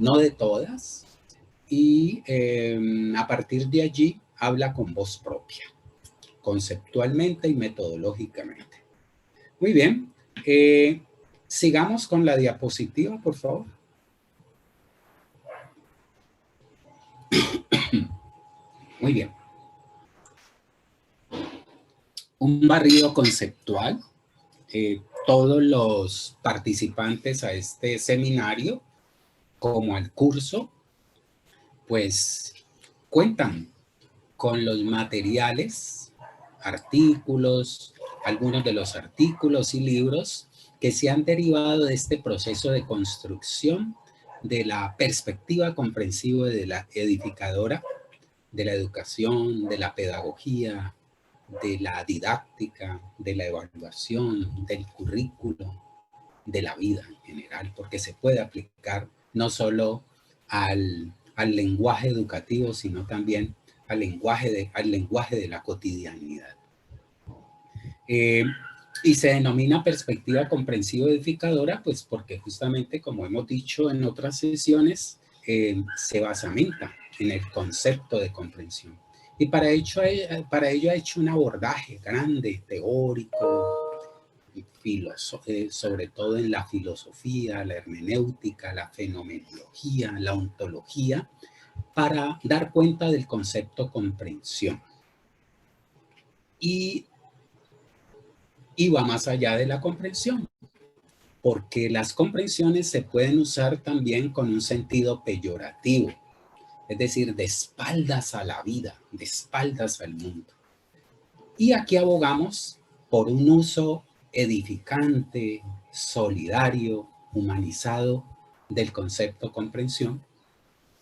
no de todas, y a partir de allí habla con voz propia, conceptualmente y metodológicamente. Muy bien, sigamos con la diapositiva, por favor. Muy bien. Un barrido conceptual. Todos los participantes a este seminario, como al curso, pues cuentan con los materiales, artículos, algunos de los artículos y libros que se han derivado de este proceso de construcción de la perspectiva comprensiva de la edificadora, de la educación, de la pedagogía, de la didáctica, de la evaluación, del currículo, de la vida en general, porque se puede aplicar no solo al lenguaje educativo, sino también al lenguaje de la cotidianidad. Y se denomina perspectiva comprensiva edificadora, pues porque justamente, como hemos dicho en otras sesiones, se basamenta en el concepto de comprensión. Y para ello ha hecho un abordaje grande, teórico, sobre todo en la filosofía, la hermenéutica, la fenomenología, la ontología, para dar cuenta del concepto comprensión. Y va más allá de la comprensión, porque las comprensiones se pueden usar también con un sentido peyorativo, es decir, de espaldas a la vida, de espaldas al mundo. Y aquí abogamos por un uso edificante, solidario, humanizado del concepto comprensión,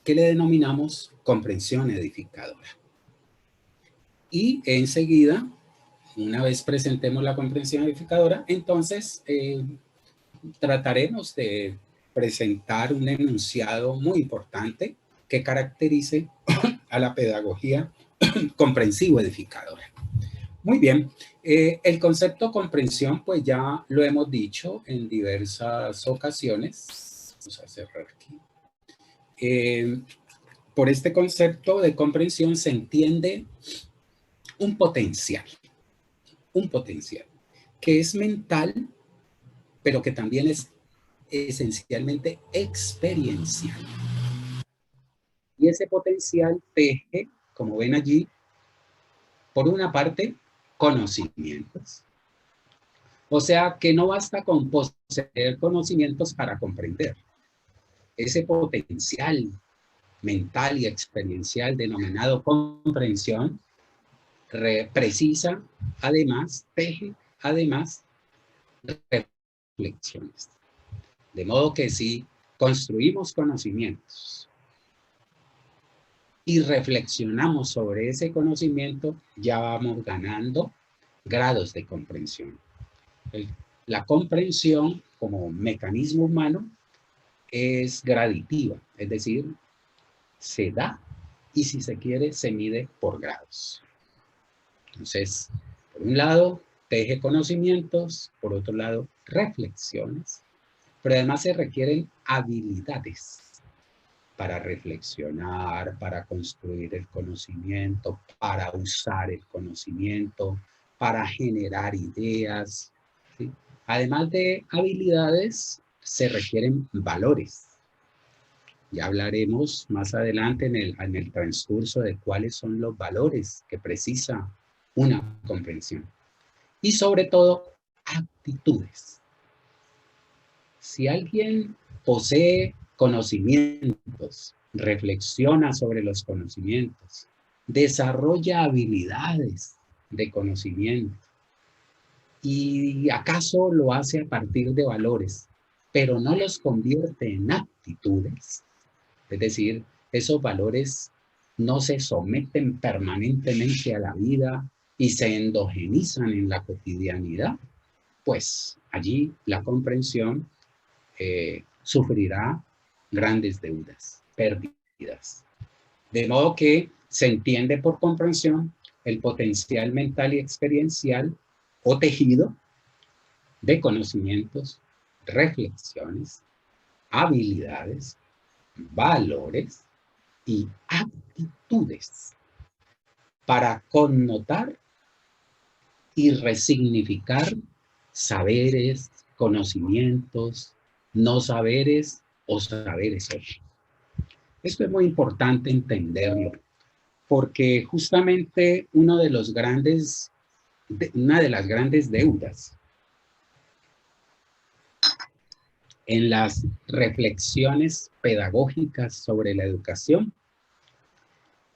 que le denominamos comprensión edificadora. Y enseguida, una vez presentemos la comprensión edificadora, entonces trataremos de presentar un enunciado muy importante que caracterice a la pedagogía comprensivo edificadora. Muy bien, el concepto comprensión, pues ya lo hemos dicho en diversas ocasiones. Vamos a cerrar aquí. Por este concepto de comprensión se entiende un potencial que es mental, pero que también es esencialmente experiencial. Y ese potencial teje, como ven allí, por una parte, conocimientos. O sea que no basta con poseer conocimientos para comprender. Ese potencial mental y experiencial denominado comprensión precisa, además, teje, además, reflexiones. De modo que si construimos conocimientos y reflexionamos sobre ese conocimiento, ya vamos ganando grados de comprensión. La comprensión como mecanismo humano es graditiva, es decir, se da y si se quiere se mide por grados. Entonces, por un lado, teje conocimientos, por otro lado, reflexiones, pero además se requieren habilidades para reflexionar, para construir el conocimiento, para usar el conocimiento, para generar ideas, ¿sí? Además de habilidades, se requieren valores. Ya hablaremos más adelante en el transcurso de cuáles son los valores que precisa una comprensión. Y sobre todo, actitudes. Si alguien posee conocimientos, reflexiona sobre los conocimientos, desarrolla habilidades de conocimiento y acaso lo hace a partir de valores, pero no los convierte en actitudes, es decir, esos valores no se someten permanentemente a la vida y se endogenizan en la cotidianidad, pues allí la comprensión sufrirá grandes deudas, pérdidas. De modo que se entiende por comprensión el potencial mental y experiencial o tejido de conocimientos, reflexiones, habilidades, valores y actitudes para connotar y resignificar saberes, conocimientos, no saberes o saberes otros. Esto es muy importante entenderlo, porque justamente una de las grandes deudas en las reflexiones pedagógicas sobre la educación,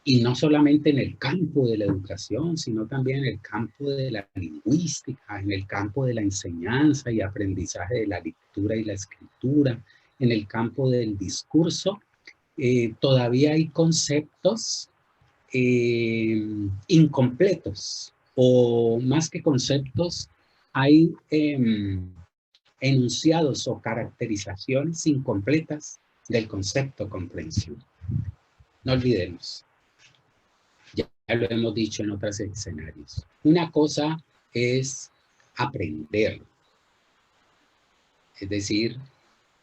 y no solamente en el campo de la educación, sino también en el campo de la lingüística, en el campo de la enseñanza y aprendizaje de la lectura y la escritura, en el campo del discurso, todavía hay conceptos incompletos, o más que conceptos, hay enunciados o caracterizaciones incompletas del concepto comprensión. No olvidemos, ya lo hemos dicho en otros escenarios. Una cosa es aprender, es decir,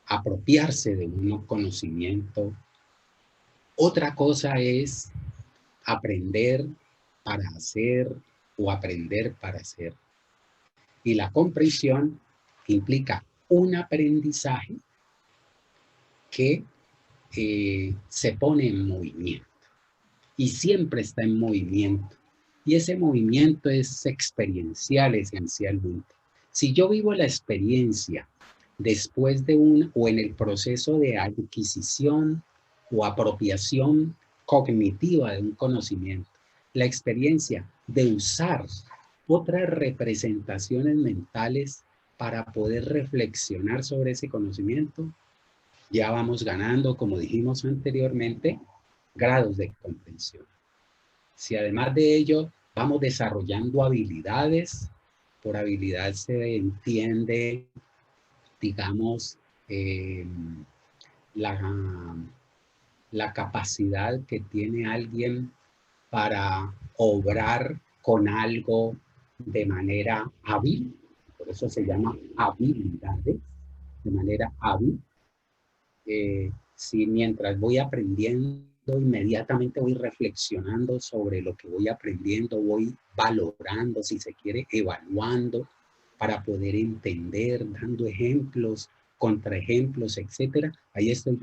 apropiarse de un conocimiento. Otra cosa es aprender para hacer o aprender para hacer. Y la comprensión implica un aprendizaje que se pone en movimiento y siempre está en movimiento. Y ese movimiento es experiencial esencialmente. Si yo vivo la experiencia después de o en el proceso de adquisición o apropiación cognitiva de un conocimiento, la experiencia de usar otras representaciones mentales para poder reflexionar sobre ese conocimiento, ya vamos ganando, como dijimos anteriormente, grados de comprensión. Si además de ello vamos desarrollando habilidades, por habilidad se entiende, digamos, la capacidad que tiene alguien para obrar con algo de manera hábil, por eso se llama habilidades, de manera hábil. Si mientras voy aprendiendo, inmediatamente voy reflexionando sobre lo que voy aprendiendo, voy valorando, si se quiere, evaluando para poder entender, dando ejemplos, contraejemplos, etcétera. Ahí estoy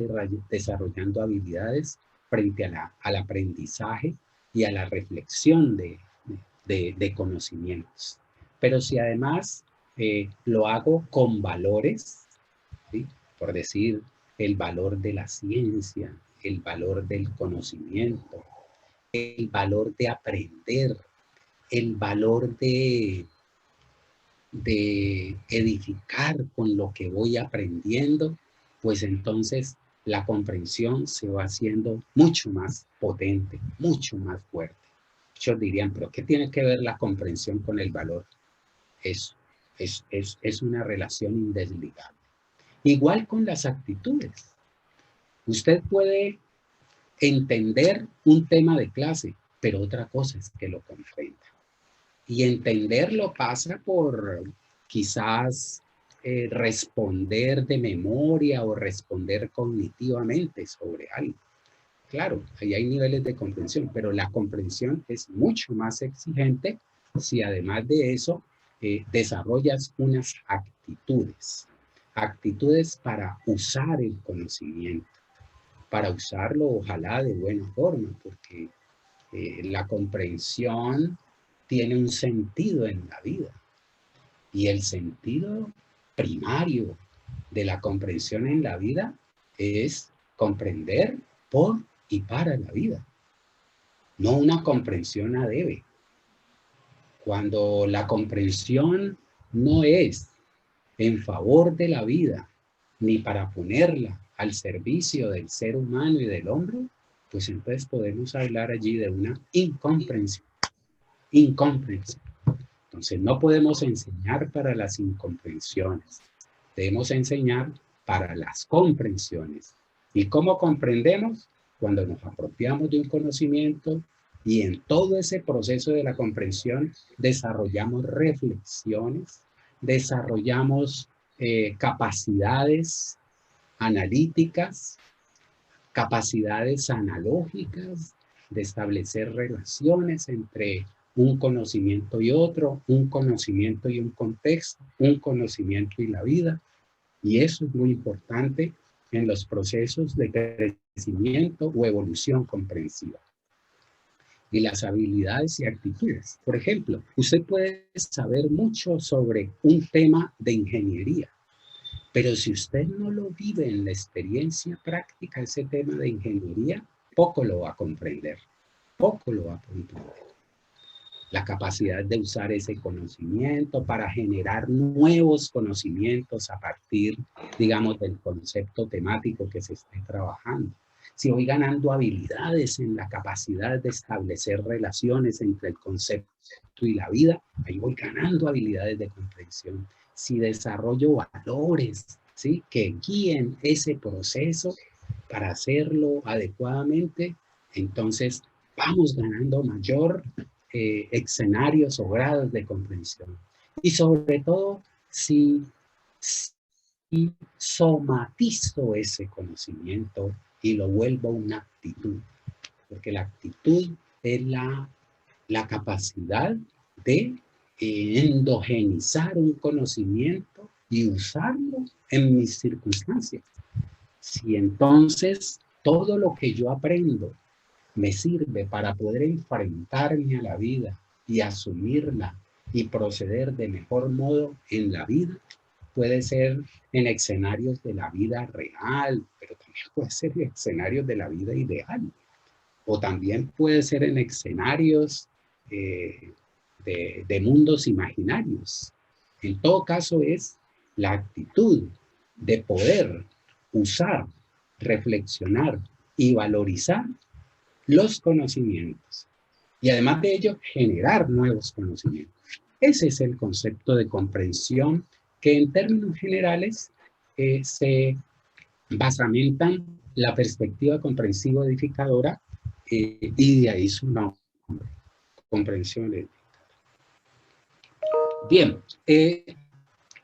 desarrollando habilidades frente al aprendizaje y a la reflexión de conocimientos. Pero si además lo hago con valores, ¿sí? Por decir, el valor de la ciencia, el valor del conocimiento, el valor de aprender, el valor de edificar con lo que voy aprendiendo, pues entonces la comprensión se va haciendo mucho más potente, mucho más fuerte. Muchos dirían, pero ¿qué tiene que ver la comprensión con el valor? Es una relación indesligable. Igual con las actitudes. Usted puede entender un tema de clase, pero otra cosa es que lo comprenda. Y entenderlo pasa por quizás responder de memoria o responder cognitivamente sobre algo. Claro, ahí hay niveles de comprensión, pero la comprensión es mucho más exigente si además de eso desarrollas unas actitudes. Actitudes para usar el conocimiento, para usarlo ojalá de buena forma, porque la comprensión tiene un sentido en la vida. Y el sentido primario de la comprensión en la vida es comprender por y para la vida, no una comprensión a debe. Cuando la comprensión no es en favor de la vida, ni para ponerla al servicio del ser humano y del hombre, pues entonces podemos hablar allí de una incomprensión. Incomprensión. Entonces no podemos enseñar para las incomprensiones, debemos enseñar para las comprensiones. ¿Y cómo comprendemos? Cuando nos apropiamos de un conocimiento y en todo ese proceso de la comprensión desarrollamos reflexiones, desarrollamos capacidades analíticas, capacidades analógicas de establecer relaciones entre un conocimiento y otro, un conocimiento y un contexto, un conocimiento y la vida. Y eso es muy importante en los procesos de crecimiento o evolución comprensiva. Y las habilidades y actitudes. Por ejemplo, usted puede saber mucho sobre un tema de ingeniería, pero si usted no lo vive en la experiencia práctica, ese tema de ingeniería, poco lo va a comprender, poco lo va a comprender. La capacidad de usar ese conocimiento para generar nuevos conocimientos a partir, digamos, del concepto temático que se esté trabajando. Si voy ganando habilidades en la capacidad de establecer relaciones entre el concepto y la vida, ahí voy ganando habilidades de comprensión. Si desarrollo valores, ¿sí?, que guíen ese proceso para hacerlo adecuadamente, entonces vamos ganando mayor escenarios o grados de comprensión. Y sobre todo, si somatizo ese conocimiento y lo vuelvo una actitud, porque la actitud es la capacidad de endogenizar un conocimiento y usarlo en mis circunstancias. Si entonces todo lo que yo aprendo me sirve para poder enfrentarme a la vida y asumirla y proceder de mejor modo en la vida, puede ser en escenarios de la vida real, pero también puede ser en escenarios de la vida ideal, o también puede ser en escenarios de mundos imaginarios. En todo caso es la actitud de poder usar, reflexionar y valorizar los conocimientos y además de ello generar nuevos conocimientos. Ese es el concepto de comprensión que en términos generales se basamentan la perspectiva comprensiva edificadora y de ahí su nombre, comprensión edificadora. Bien,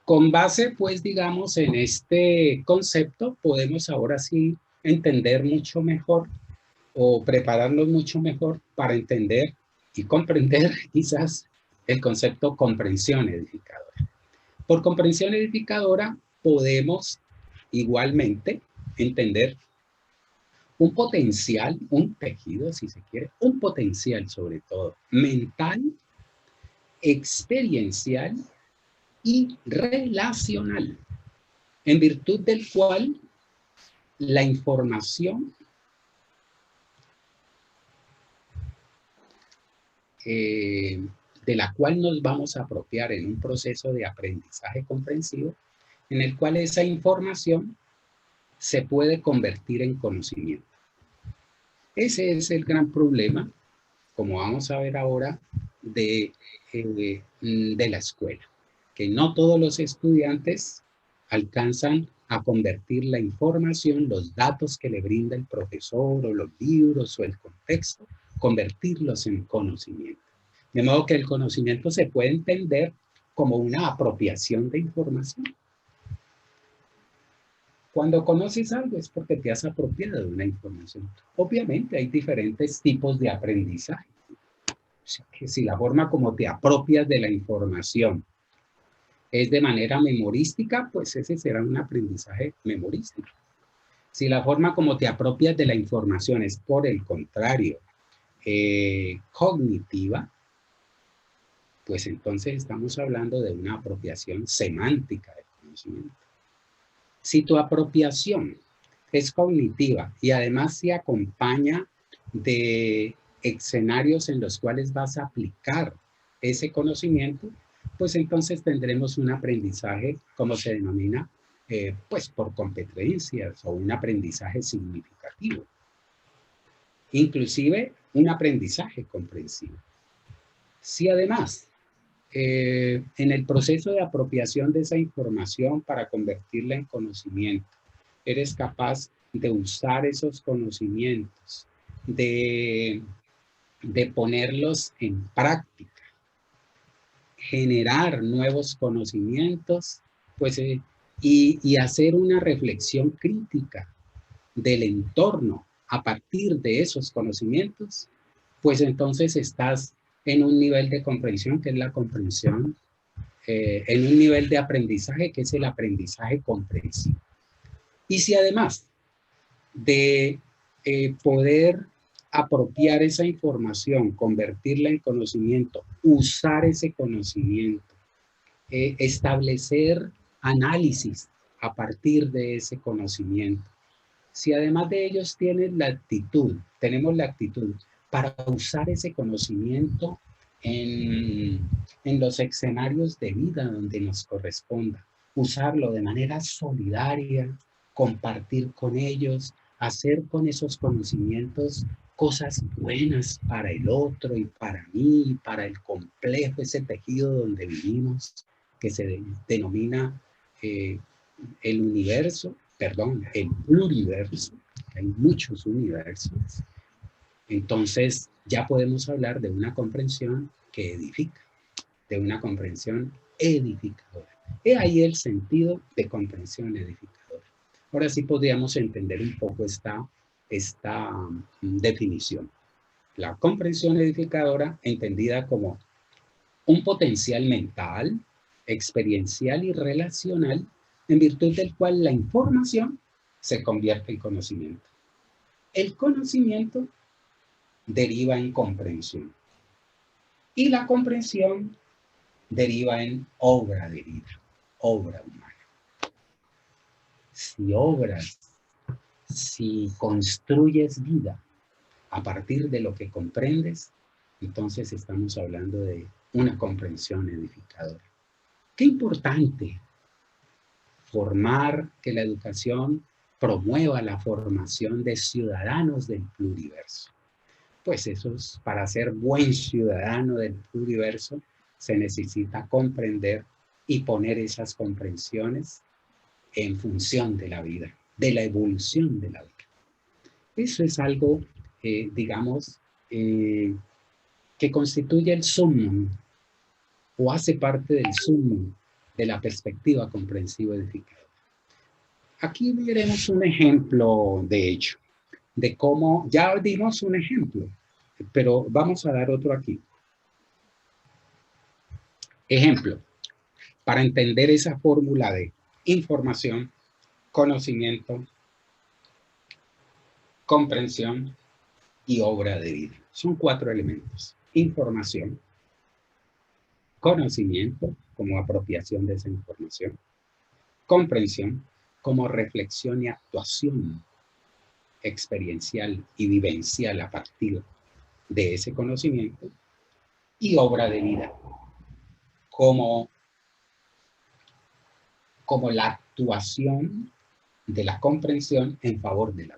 con base pues digamos en este concepto podemos ahora sí entender mucho mejor o prepararnos mucho mejor para entender y comprender quizás el concepto comprensión edificadora. Por comprensión edificadora podemos igualmente entender un potencial, un tejido si se quiere, un potencial sobre todo mental, experiencial y relacional, en virtud del cual la información de la cual nos vamos a apropiar en un proceso de aprendizaje comprensivo, en el cual esa información se puede convertir en conocimiento. Ese es el gran problema, como vamos a ver ahora, de la escuela, que no todos los estudiantes alcanzan a convertir la información, los datos que le brinda el profesor o los libros o el contexto, convertirlos en conocimiento. De modo que el conocimiento se puede entender como una apropiación de información. Cuando conoces algo es porque te has apropiado de una información. Obviamente hay diferentes tipos de aprendizaje. O sea, que si la forma como te apropias de la información es de manera memorística, pues ese será un aprendizaje memorístico. Si la forma como te apropias de la información es por el contrario, cognitiva, pues entonces estamos hablando de una apropiación semántica del conocimiento. Si tu apropiación es cognitiva y además se acompaña de escenarios en los cuales vas a aplicar ese conocimiento, pues entonces tendremos un aprendizaje, como se denomina, pues por competencias o un aprendizaje significativo. Inclusive un aprendizaje comprensivo. Si además en el proceso de apropiación de esa información para convertirla en conocimiento, eres capaz de usar esos conocimientos, de ponerlos en práctica, generar nuevos conocimientos, pues, y hacer una reflexión crítica del entorno a partir de esos conocimientos, pues entonces estás en un nivel de comprensión que es la comprensión, en un nivel de aprendizaje que es el aprendizaje comprensivo. Y si además de poder apropiar esa información, convertirla en conocimiento, usar ese conocimiento, establecer análisis a partir de ese conocimiento. Si además de ellos tenemos la actitud para usar ese conocimiento en los escenarios de vida donde nos corresponda, usarlo de manera solidaria, compartir con ellos, hacer con esos conocimientos cosas buenas para el otro y para mí, para el complejo, ese tejido donde vivimos, que se denomina el universo, perdón, el pluriverso. Hay muchos universos. Entonces ya podemos hablar de una comprensión que edifica, de una comprensión edificadora. He ahí el sentido de comprensión edificadora. Ahora sí podríamos entender un poco esta definición. La comprensión edificadora entendida como un potencial mental, experiencial y relacional en virtud del cual la información se convierte en conocimiento. El conocimiento deriva en comprensión y la comprensión deriva en obra de vida, obra humana. Si obras, si construyes vida a partir de lo que comprendes, entonces estamos hablando de una comprensión edificadora. Qué importante que la educación promueva la formación de ciudadanos del pluriverso. Pues eso es, para ser buen ciudadano del pluriverso se necesita comprender y poner esas comprensiones en función de la vida, de la evolución de la vida. Eso es algo, digamos, que constituye el sumum o hace parte del sumum de la perspectiva comprensiva edificadora. Aquí veremos un ejemplo, de hecho, de cómo, ya dimos un ejemplo, pero vamos a dar otro aquí. Ejemplo, para entender esa fórmula de información, conocimiento, comprensión y obra de vida. Son 4 elementos. Información, conocimiento como apropiación de esa información, comprensión como reflexión y actuación experiencial y vivencial a partir de ese conocimiento, y obra de vida como la actuación de la comprensión en favor de la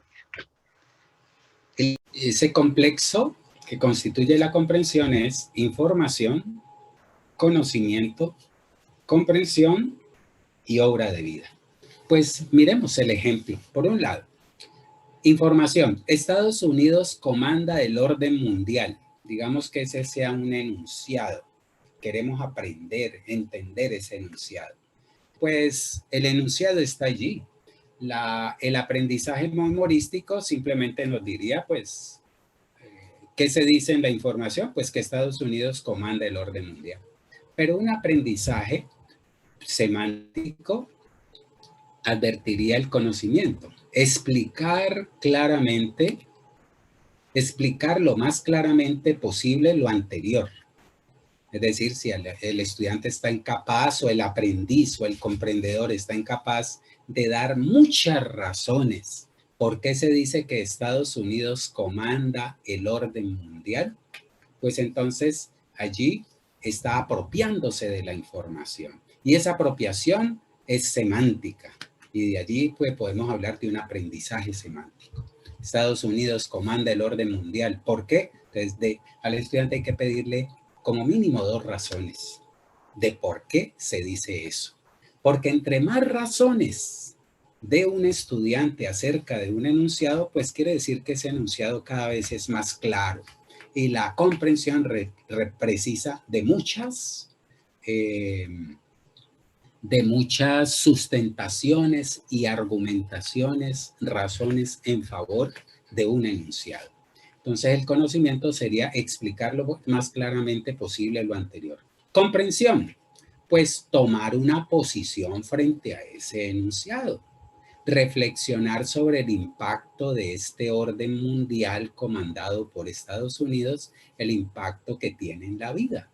vida. Ese complejo que constituye la comprensión es información, conocimiento, comprensión y obra de vida. Pues miremos el ejemplo. Por un lado, información. Estados Unidos comanda el orden mundial. Digamos que ese sea un enunciado. Queremos aprender, entender ese enunciado. Pues el enunciado está allí. El aprendizaje memorístico simplemente nos diría, pues, ¿qué se dice en la información? Pues que Estados Unidos comanda el orden mundial. Pero un aprendizaje semántico advertiría el conocimiento. Explicar lo más claramente posible lo anterior. Es decir, si el estudiante está incapaz o el aprendiz o el comprendedor está incapaz de dar muchas razones por qué se dice que Estados Unidos comanda el orden mundial, pues entonces allí está apropiándose de la información. Y esa apropiación es semántica. Y de allí pues, podemos hablar de un aprendizaje semántico. Estados Unidos comanda el orden mundial. ¿Por qué? Entonces, al estudiante hay que pedirle como mínimo 2 razones de por qué se dice eso. Porque entre más razones de un estudiante acerca de un enunciado, pues quiere decir que ese enunciado cada vez es más claro. Y la comprensión precisa de de muchas sustentaciones y argumentaciones, razones en favor de un enunciado. Entonces, el conocimiento sería explicar lo más claramente posible lo anterior. Comprensión, pues tomar una posición frente a ese enunciado. Reflexionar sobre el impacto de este orden mundial comandado por Estados Unidos, el impacto que tiene en la vida,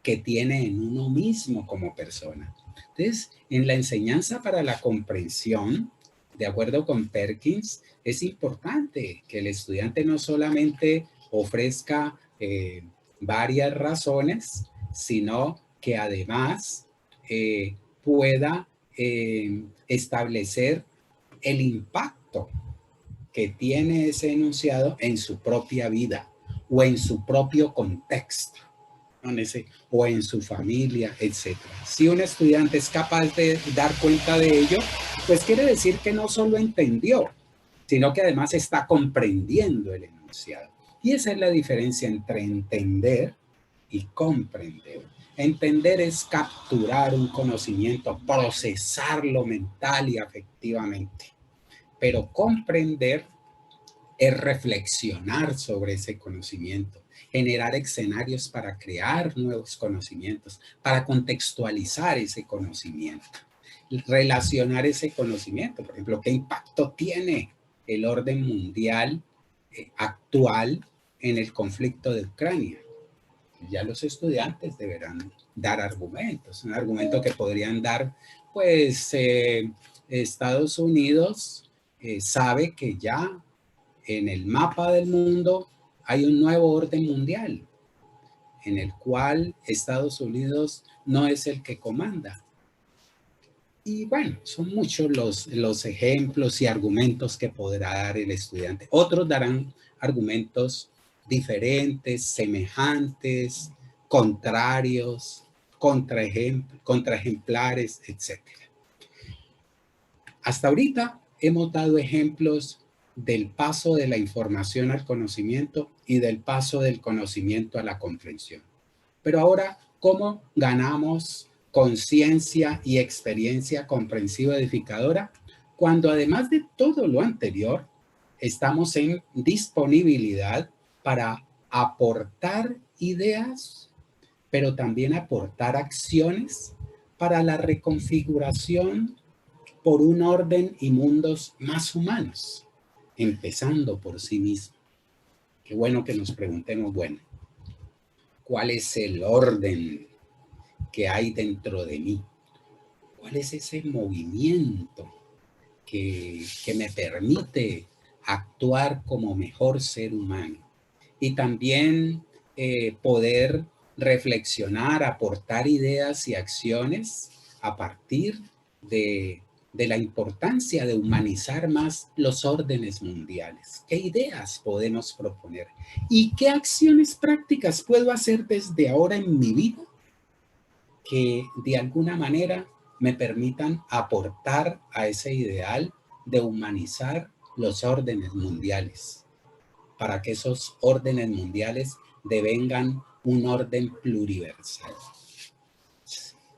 que tiene en uno mismo como persona. Entonces, en la enseñanza para la comprensión, de acuerdo con Perkins, es importante que el estudiante no solamente ofrezca varias razones, sino que además pueda establecer el impacto que tiene ese enunciado en su propia vida o en su propio contexto, o en su familia, etc. Si un estudiante es capaz de dar cuenta de ello, pues quiere decir que no solo entendió, sino que además está comprendiendo el enunciado. Y esa es la diferencia entre entender y comprender. Entender es capturar un conocimiento, procesarlo mental y afectivamente, pero comprender es reflexionar sobre ese conocimiento, generar escenarios para crear nuevos conocimientos, para contextualizar ese conocimiento, relacionar ese conocimiento. Por ejemplo, ¿qué impacto tiene el orden mundial actual en el conflicto de Ucrania? Ya los estudiantes deberán dar argumentos, un argumento que podrían dar, pues, Estados Unidos sabe que ya en el mapa del mundo hay un nuevo orden mundial en el cual Estados Unidos no es el que comanda. Y bueno, son muchos los ejemplos y argumentos que podrá dar el estudiante. Otros darán argumentos diferentes, semejantes, contrarios, contraejemplares, etc. Hasta ahorita hemos dado ejemplos del paso de la información al conocimiento y del paso del conocimiento a la comprensión. Pero ahora, ¿cómo ganamos conciencia y experiencia comprensiva edificadora? Cuando además de todo lo anterior, estamos en disponibilidad para aportar ideas, pero también aportar acciones para la reconfiguración por un orden y mundos más humanos, empezando por sí mismo. Qué bueno que nos preguntemos, bueno, ¿cuál es el orden que hay dentro de mí? ¿Cuál es ese movimiento que me permite actuar como mejor ser humano? Y también poder reflexionar, aportar ideas y acciones a partir de la importancia de humanizar más los órdenes mundiales. ¿Qué ideas podemos proponer? ¿Y qué acciones prácticas puedo hacer desde ahora en mi vida que de alguna manera me permitan aportar a ese ideal de humanizar los órdenes mundiales, para que esos órdenes mundiales devengan un orden pluriversal?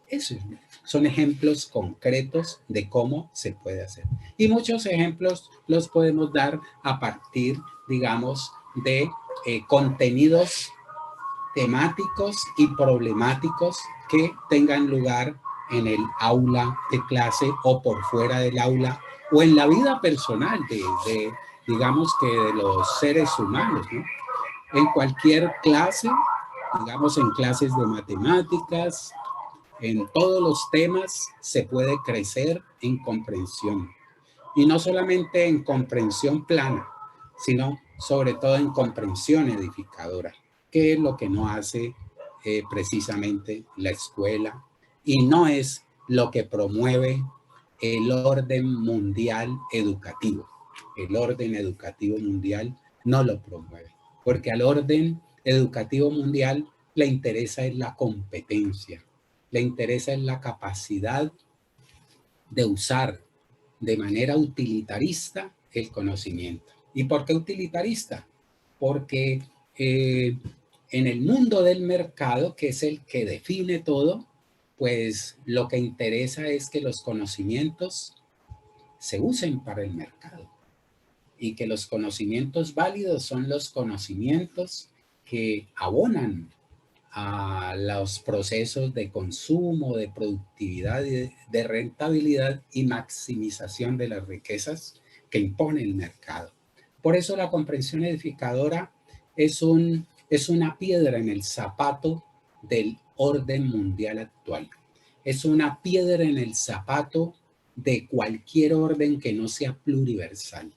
Eso son ejemplos concretos de cómo se puede hacer. Y muchos ejemplos los podemos dar a partir, digamos, de contenidos temáticos y problemáticos que tengan lugar en el aula de clase o por fuera del aula o en la vida personal digamos que de los seres humanos, ¿no? En cualquier clase, digamos en clases de matemáticas, en todos los temas se puede crecer en comprensión. Y no solamente en comprensión plana, sino sobre todo en comprensión edificadora, que es lo que no hace precisamente la escuela y no es lo que promueve el orden mundial educativo. El orden educativo mundial no lo promueve, porque al orden educativo mundial le interesa es la competencia, le interesa es la capacidad de usar de manera utilitarista el conocimiento. ¿Y por qué utilitarista? Porque en el mundo del mercado, que es el que define todo, pues lo que interesa es que los conocimientos se usen para el mercado y que los conocimientos válidos son los conocimientos que abonan a los procesos de consumo, de productividad, de rentabilidad y maximización de las riquezas que impone el mercado. Por eso la comprensión edificadora es una piedra en el zapato del orden mundial actual. Es una piedra en el zapato de cualquier orden que no sea pluriversal.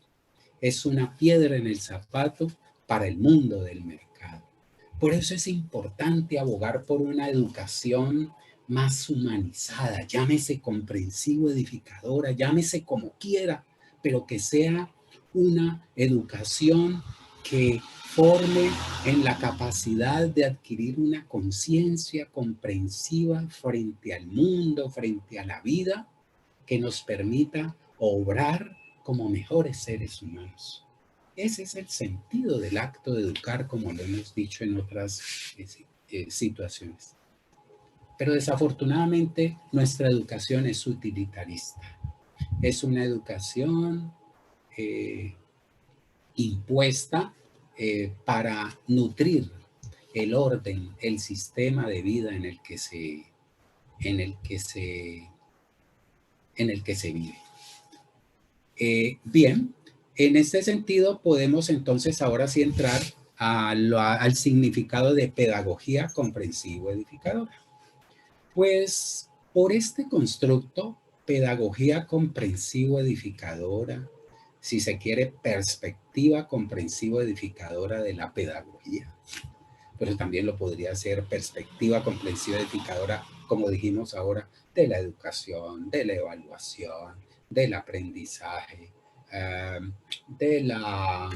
Es una piedra en el zapato para el mundo del mercado. Por eso es importante abogar por una educación más humanizada, llámese comprensivo edificadora, llámese como quiera, pero que sea una educación que forme en la capacidad de adquirir una conciencia comprensiva frente al mundo, frente a la vida, que nos permita obrar como mejores seres humanos. Ese es el sentido del acto de educar, como lo hemos dicho en otras situaciones. Pero desafortunadamente nuestra educación es utilitarista. Es una educación impuesta para nutrir el orden, el sistema de vida en el que se vive. Bien, en este sentido podemos entonces ahora sí entrar al significado de pedagogía comprensivo edificadora. Pues por este constructo, pedagogía comprensivo edificadora, si se quiere, perspectiva comprensivo edificadora de la pedagogía, pero también lo podría ser perspectiva comprensiva edificadora, como dijimos ahora, de la educación, de la evaluación, del aprendizaje, de la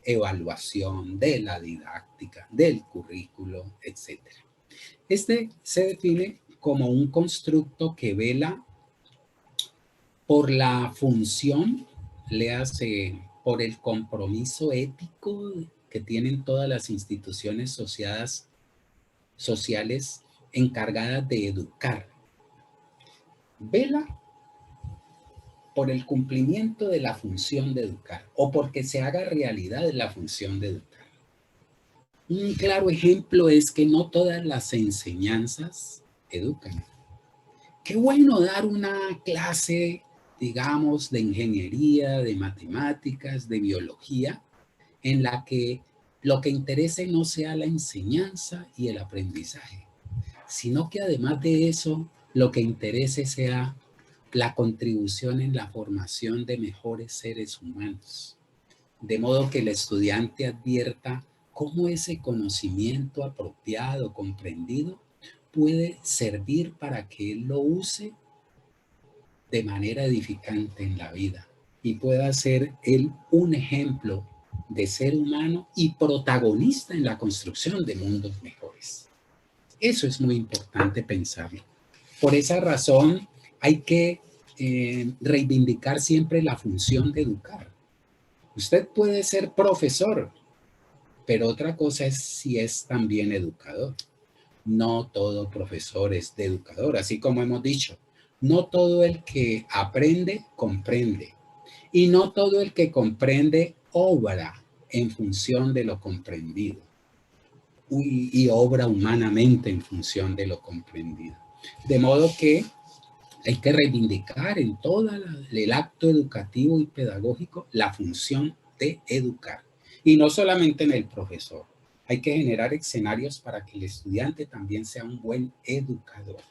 evaluación, de la didáctica, del currículo, etc. Este se define como un constructo que vela por la función, léase por el compromiso ético que tienen todas las instituciones sociales encargadas de educar. Vela por el cumplimiento de la función de educar o porque se haga realidad la función de educar. Un claro ejemplo es que no todas las enseñanzas educan. Qué bueno dar una clase, digamos, de ingeniería, de matemáticas, de biología, en la que lo que interese no sea la enseñanza y el aprendizaje, sino que además de eso, lo que interese sea la contribución en la formación de mejores seres humanos. De modo que el estudiante advierta cómo ese conocimiento apropiado, comprendido, puede servir para que él lo use de manera edificante en la vida y pueda ser él un ejemplo de ser humano y protagonista en la construcción de mundos mejores. Eso es muy importante pensarlo. Por esa razón hay que reivindicar siempre la función de educar. Usted puede ser profesor, pero otra cosa es si es también educador. No todo profesor es de educador, así como hemos dicho. No todo el que aprende, comprende. Y no todo el que comprende, obra en función de lo comprendido. Y obra humanamente en función de lo comprendido. De modo que hay que reivindicar en todo el acto educativo y pedagógico la función de educar. Y no solamente en el profesor. Hay que generar escenarios para que el estudiante también sea un buen educador.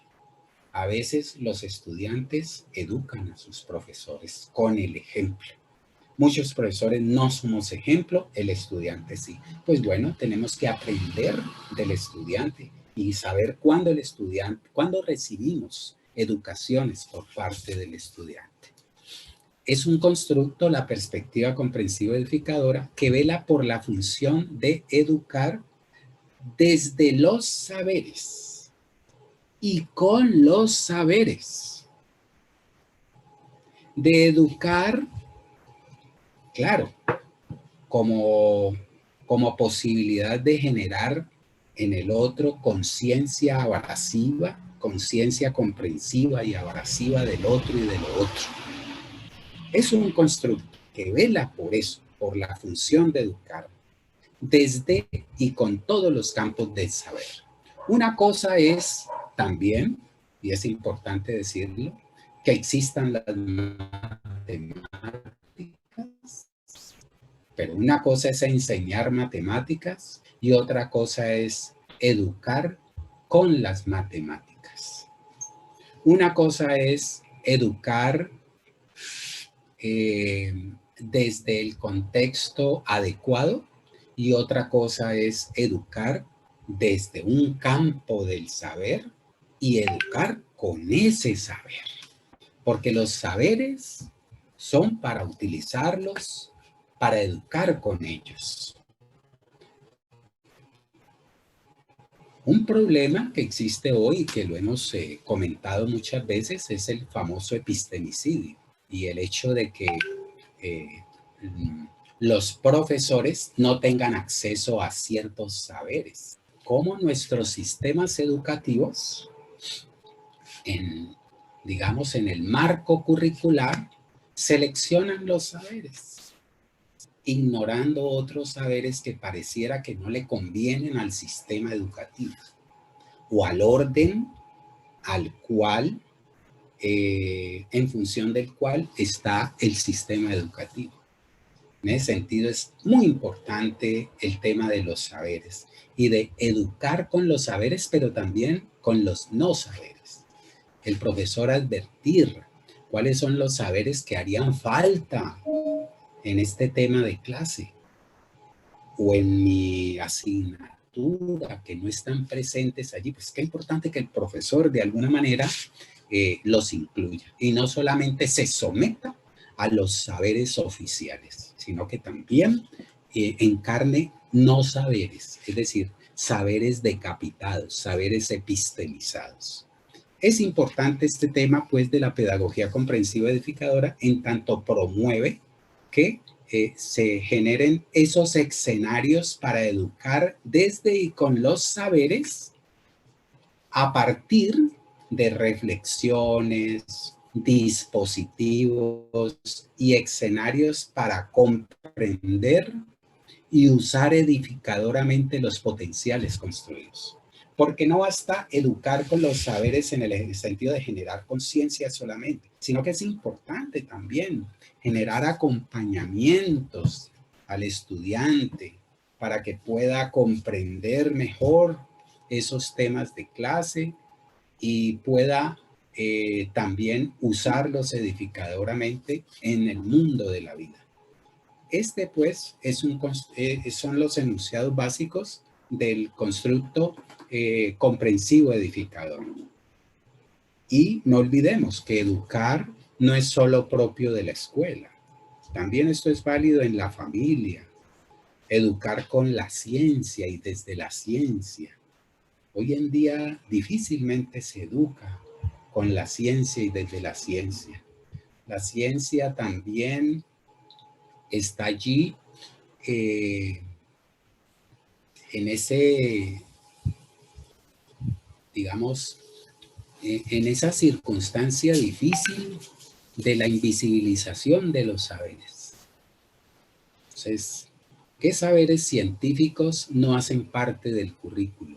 A veces los estudiantes educan a sus profesores con el ejemplo. Muchos profesores no somos ejemplo, el estudiante sí. Pues bueno, tenemos que aprender del estudiante y saber cuándo recibimos educaciones por parte del estudiante. Es un constructo, la perspectiva comprensiva edificadora, que vela por la función de educar desde los saberes y con los saberes. De educar, claro, como posibilidad de generar en el otro conciencia abrasiva, conciencia comprensiva y abrasiva del otro y de lo otro. Es un constructo que vela por eso, por la función de educar, desde y con todos los campos del saber. Una cosa es también, y es importante decirlo, que existan las matemáticas, pero una cosa es enseñar matemáticas y otra cosa es educar con las matemáticas. Una cosa es educar desde el contexto adecuado y otra cosa es educar desde un campo del saber y educar con ese saber. Porque los saberes son para utilizarlos, para educar con ellos. Un problema que existe hoy y que lo hemos comentado muchas veces es el famoso epistemicidio y el hecho de que los profesores no tengan acceso a ciertos saberes. Como nuestros sistemas educativos, digamos, en el marco curricular, seleccionan los saberes, ignorando otros saberes que pareciera que no le convienen al sistema educativo o al orden al cual, en función del cual está el sistema educativo. En ese sentido es muy importante el tema de los saberes y de educar con los saberes, pero también con los no saberes. El profesor advertir cuáles son los saberes que harían falta en este tema de clase o en mi asignatura que no están presentes allí. Pues qué importante que el profesor de alguna manera los incluya y no solamente se someta a los saberes oficiales, sino que también encarne no saberes, es decir, saberes decapitados, saberes epistemizados. Es importante este tema, pues, de la pedagogía comprensiva edificadora, en tanto promueve que se generen esos escenarios para educar desde y con los saberes a partir de reflexiones, dispositivos y escenarios para comprender y usar edificadoramente los potenciales construidos. Porque no basta educar con los saberes en el sentido de generar conciencia solamente, sino que es importante también generar acompañamientos al estudiante para que pueda comprender mejor esos temas de clase y pueda también usarlos edificadoramente en el mundo de la vida. Este, pues, son los enunciados básicos del constructo comprensivo edificador. Y no olvidemos que educar no es solo propio de la escuela. También esto es válido en la familia. Educar con la ciencia y desde la ciencia. Hoy en día difícilmente se educa con la ciencia y desde la ciencia. La ciencia también está allí en ese, digamos, en esa circunstancia difícil de la invisibilización de los saberes. Entonces, ¿qué saberes científicos no hacen parte del currículo?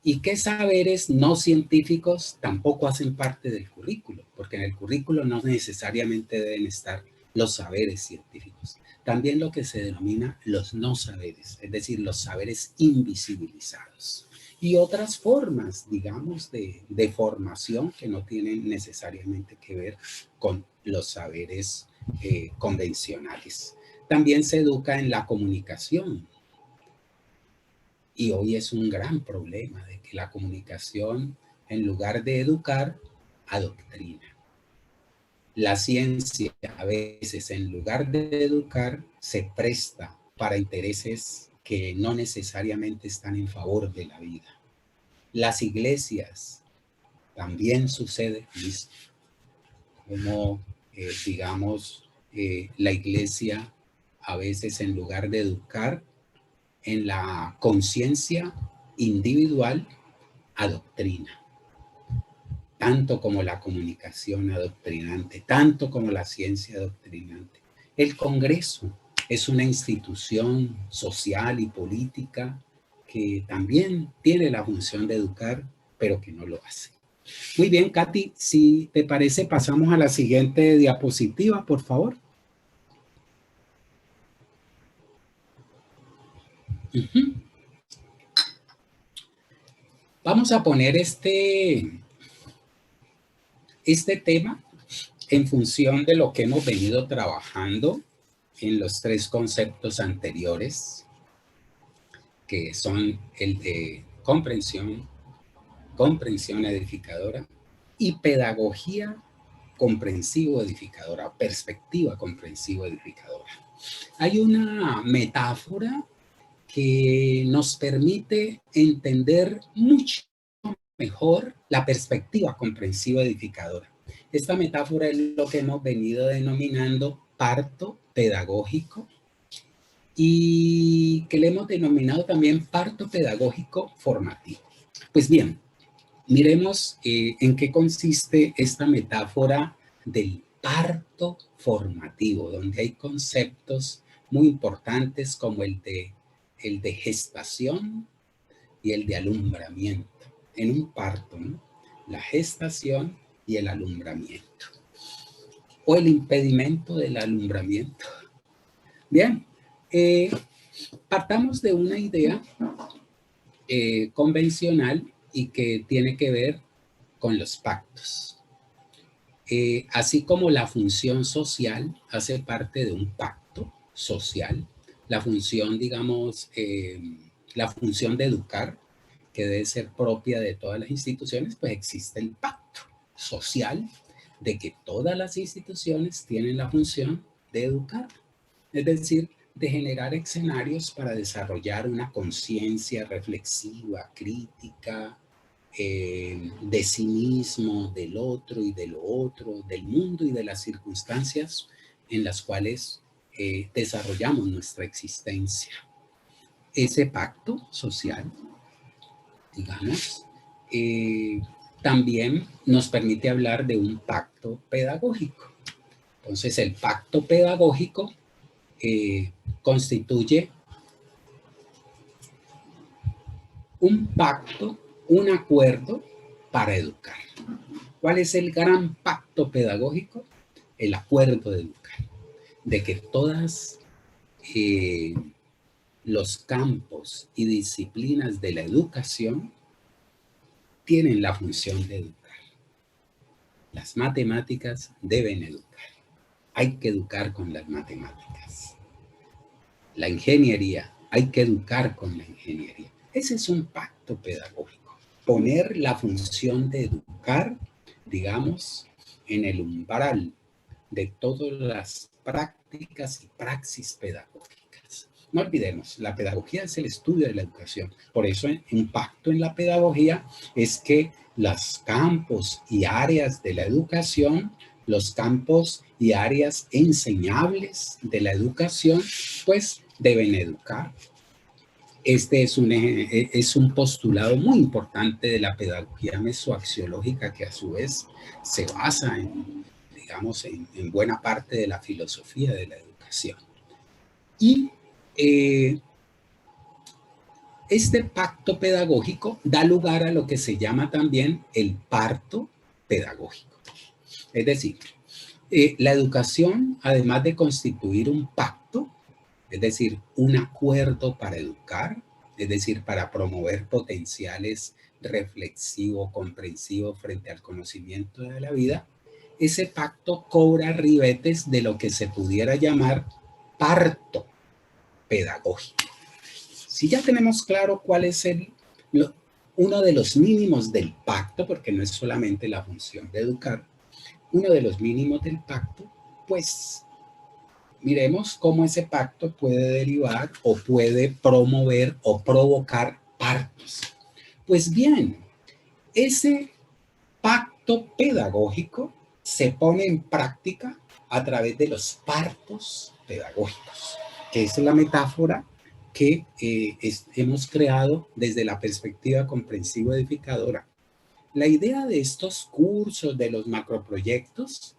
¿Y qué saberes no científicos tampoco hacen parte del currículo? Porque en el currículo no necesariamente deben estar los saberes científicos. También lo que se denomina los no saberes, es decir, los saberes invisibilizados. Y otras formas, digamos, de formación que no tienen necesariamente que ver con los saberes convencionales. También se educa en la comunicación. Y hoy es un gran problema de que la comunicación, en lugar de educar, adoctrina. La ciencia a veces, en lugar de educar, se presta para intereses que no necesariamente están en favor de la vida. Las iglesias también sucede esto, como digamos, la iglesia a veces en lugar de educar en la conciencia individual, adoctrina. tanto como la comunicación adoctrinante, tanto como la ciencia adoctrinante. El Congreso es una institución social y política que también tiene la función de educar, pero que no lo hace. Muy bien, Katy, si te parece, pasamos a la siguiente diapositiva, por favor. Vamos a poner este tema en función de lo que hemos venido trabajando en los 3 conceptos anteriores, que son el de comprensión edificadora y pedagogía comprensivo edificadora, perspectiva comprensivo edificadora. Hay una metáfora que nos permite entender mucho mejor la perspectiva comprensiva edificadora. Esta metáfora es lo que hemos venido denominando parto pedagógico y que le hemos denominado también parto pedagógico formativo. Pues bien, miremos en qué consiste esta metáfora del parto formativo, donde hay conceptos muy importantes como el de gestación y el de alumbramiento. En un parto, ¿no? La gestación y el alumbramiento. O el impedimento del alumbramiento. Bien, partamos de una idea convencional y que tiene que ver con los pactos. Así como la función social hace parte de un pacto social, la función, digamos, la función de educar, que debe ser propia de todas las instituciones, pues existe el pacto social de que todas las instituciones tienen la función de educar, es decir, de generar escenarios para desarrollar una conciencia reflexiva, crítica, de sí mismo, del otro y de lo otro, del mundo y de las circunstancias en las cuales desarrollamos nuestra existencia. Ese pacto social, digamos, también nos permite hablar de un pacto pedagógico. Entonces, el pacto pedagógico constituye un pacto, un acuerdo para educar. ¿Cuál es el gran pacto pedagógico? El acuerdo de educar, de que todas los campos y disciplinas de la educación tienen la función de educar. Las matemáticas deben educar. Hay que educar con las matemáticas. La ingeniería, hay que educar con la ingeniería. Ese es un pacto pedagógico. Poner la función de educar, digamos, en el umbral de todas las prácticas y praxis pedagógicas. No olvidemos, la pedagogía es el estudio de la educación. Por eso, un pacto en la pedagogía es que los campos y áreas de la educación, los campos y áreas enseñables de la educación, pues deben educar. Este es un postulado muy importante de la pedagogía mesoaxiológica que a su vez se basa digamos, en buena parte de la filosofía de la educación. Y este pacto pedagógico da lugar a lo que se llama también el parto pedagógico. Es decir, la educación, además de constituir un pacto, es decir, un acuerdo para educar, es decir, para promover potenciales reflexivos, comprensivos frente al conocimiento de la vida, ese pacto cobra ribetes de lo que se pudiera llamar parto pedagógico. Si ya tenemos claro cuál es uno de los mínimos del pacto, porque no es solamente la función de educar, uno de los mínimos del pacto, pues miremos cómo ese pacto puede derivar o puede promover o provocar partos. Pues bien, ese pacto pedagógico se pone en práctica a través de los partos pedagógicos, que es la metáfora que hemos creado desde la perspectiva comprensivo edificadora. La idea de estos cursos, de los macroproyectos,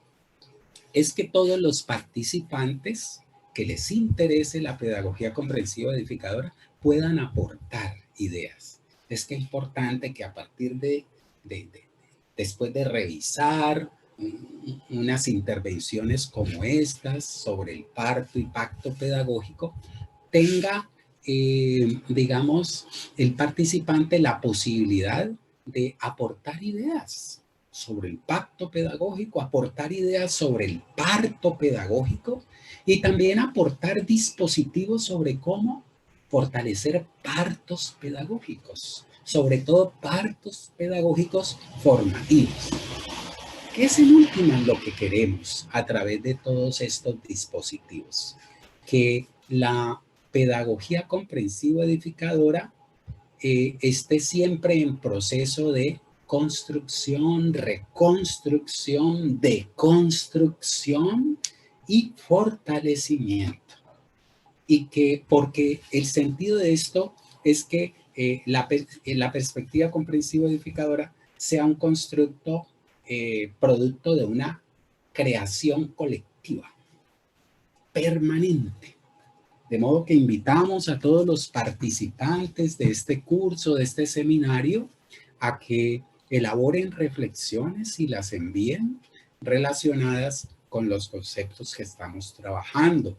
es que todos los participantes que les interese la pedagogía comprensiva edificadora puedan aportar ideas. Es que es importante que a partir después de revisar unas intervenciones como estas sobre el parto y pacto pedagógico, tenga, digamos, el participante la posibilidad de aportar ideas sobre el pacto pedagógico, aportar ideas sobre el parto pedagógico y también aportar dispositivos sobre cómo fortalecer partos pedagógicos, sobre todo partos pedagógicos formativos, que es en última lo que queremos a través de todos estos dispositivos, que la pedagogía comprensiva edificadora esté siempre en proceso de construcción, reconstrucción, deconstrucción y fortalecimiento. Y que, porque el sentido de esto es que la perspectiva comprensiva edificadora sea un constructo producto de una creación colectiva, permanente. De modo que invitamos a todos los participantes de este curso, de este seminario, a que elaboren reflexiones y las envíen relacionadas con los conceptos que estamos trabajando,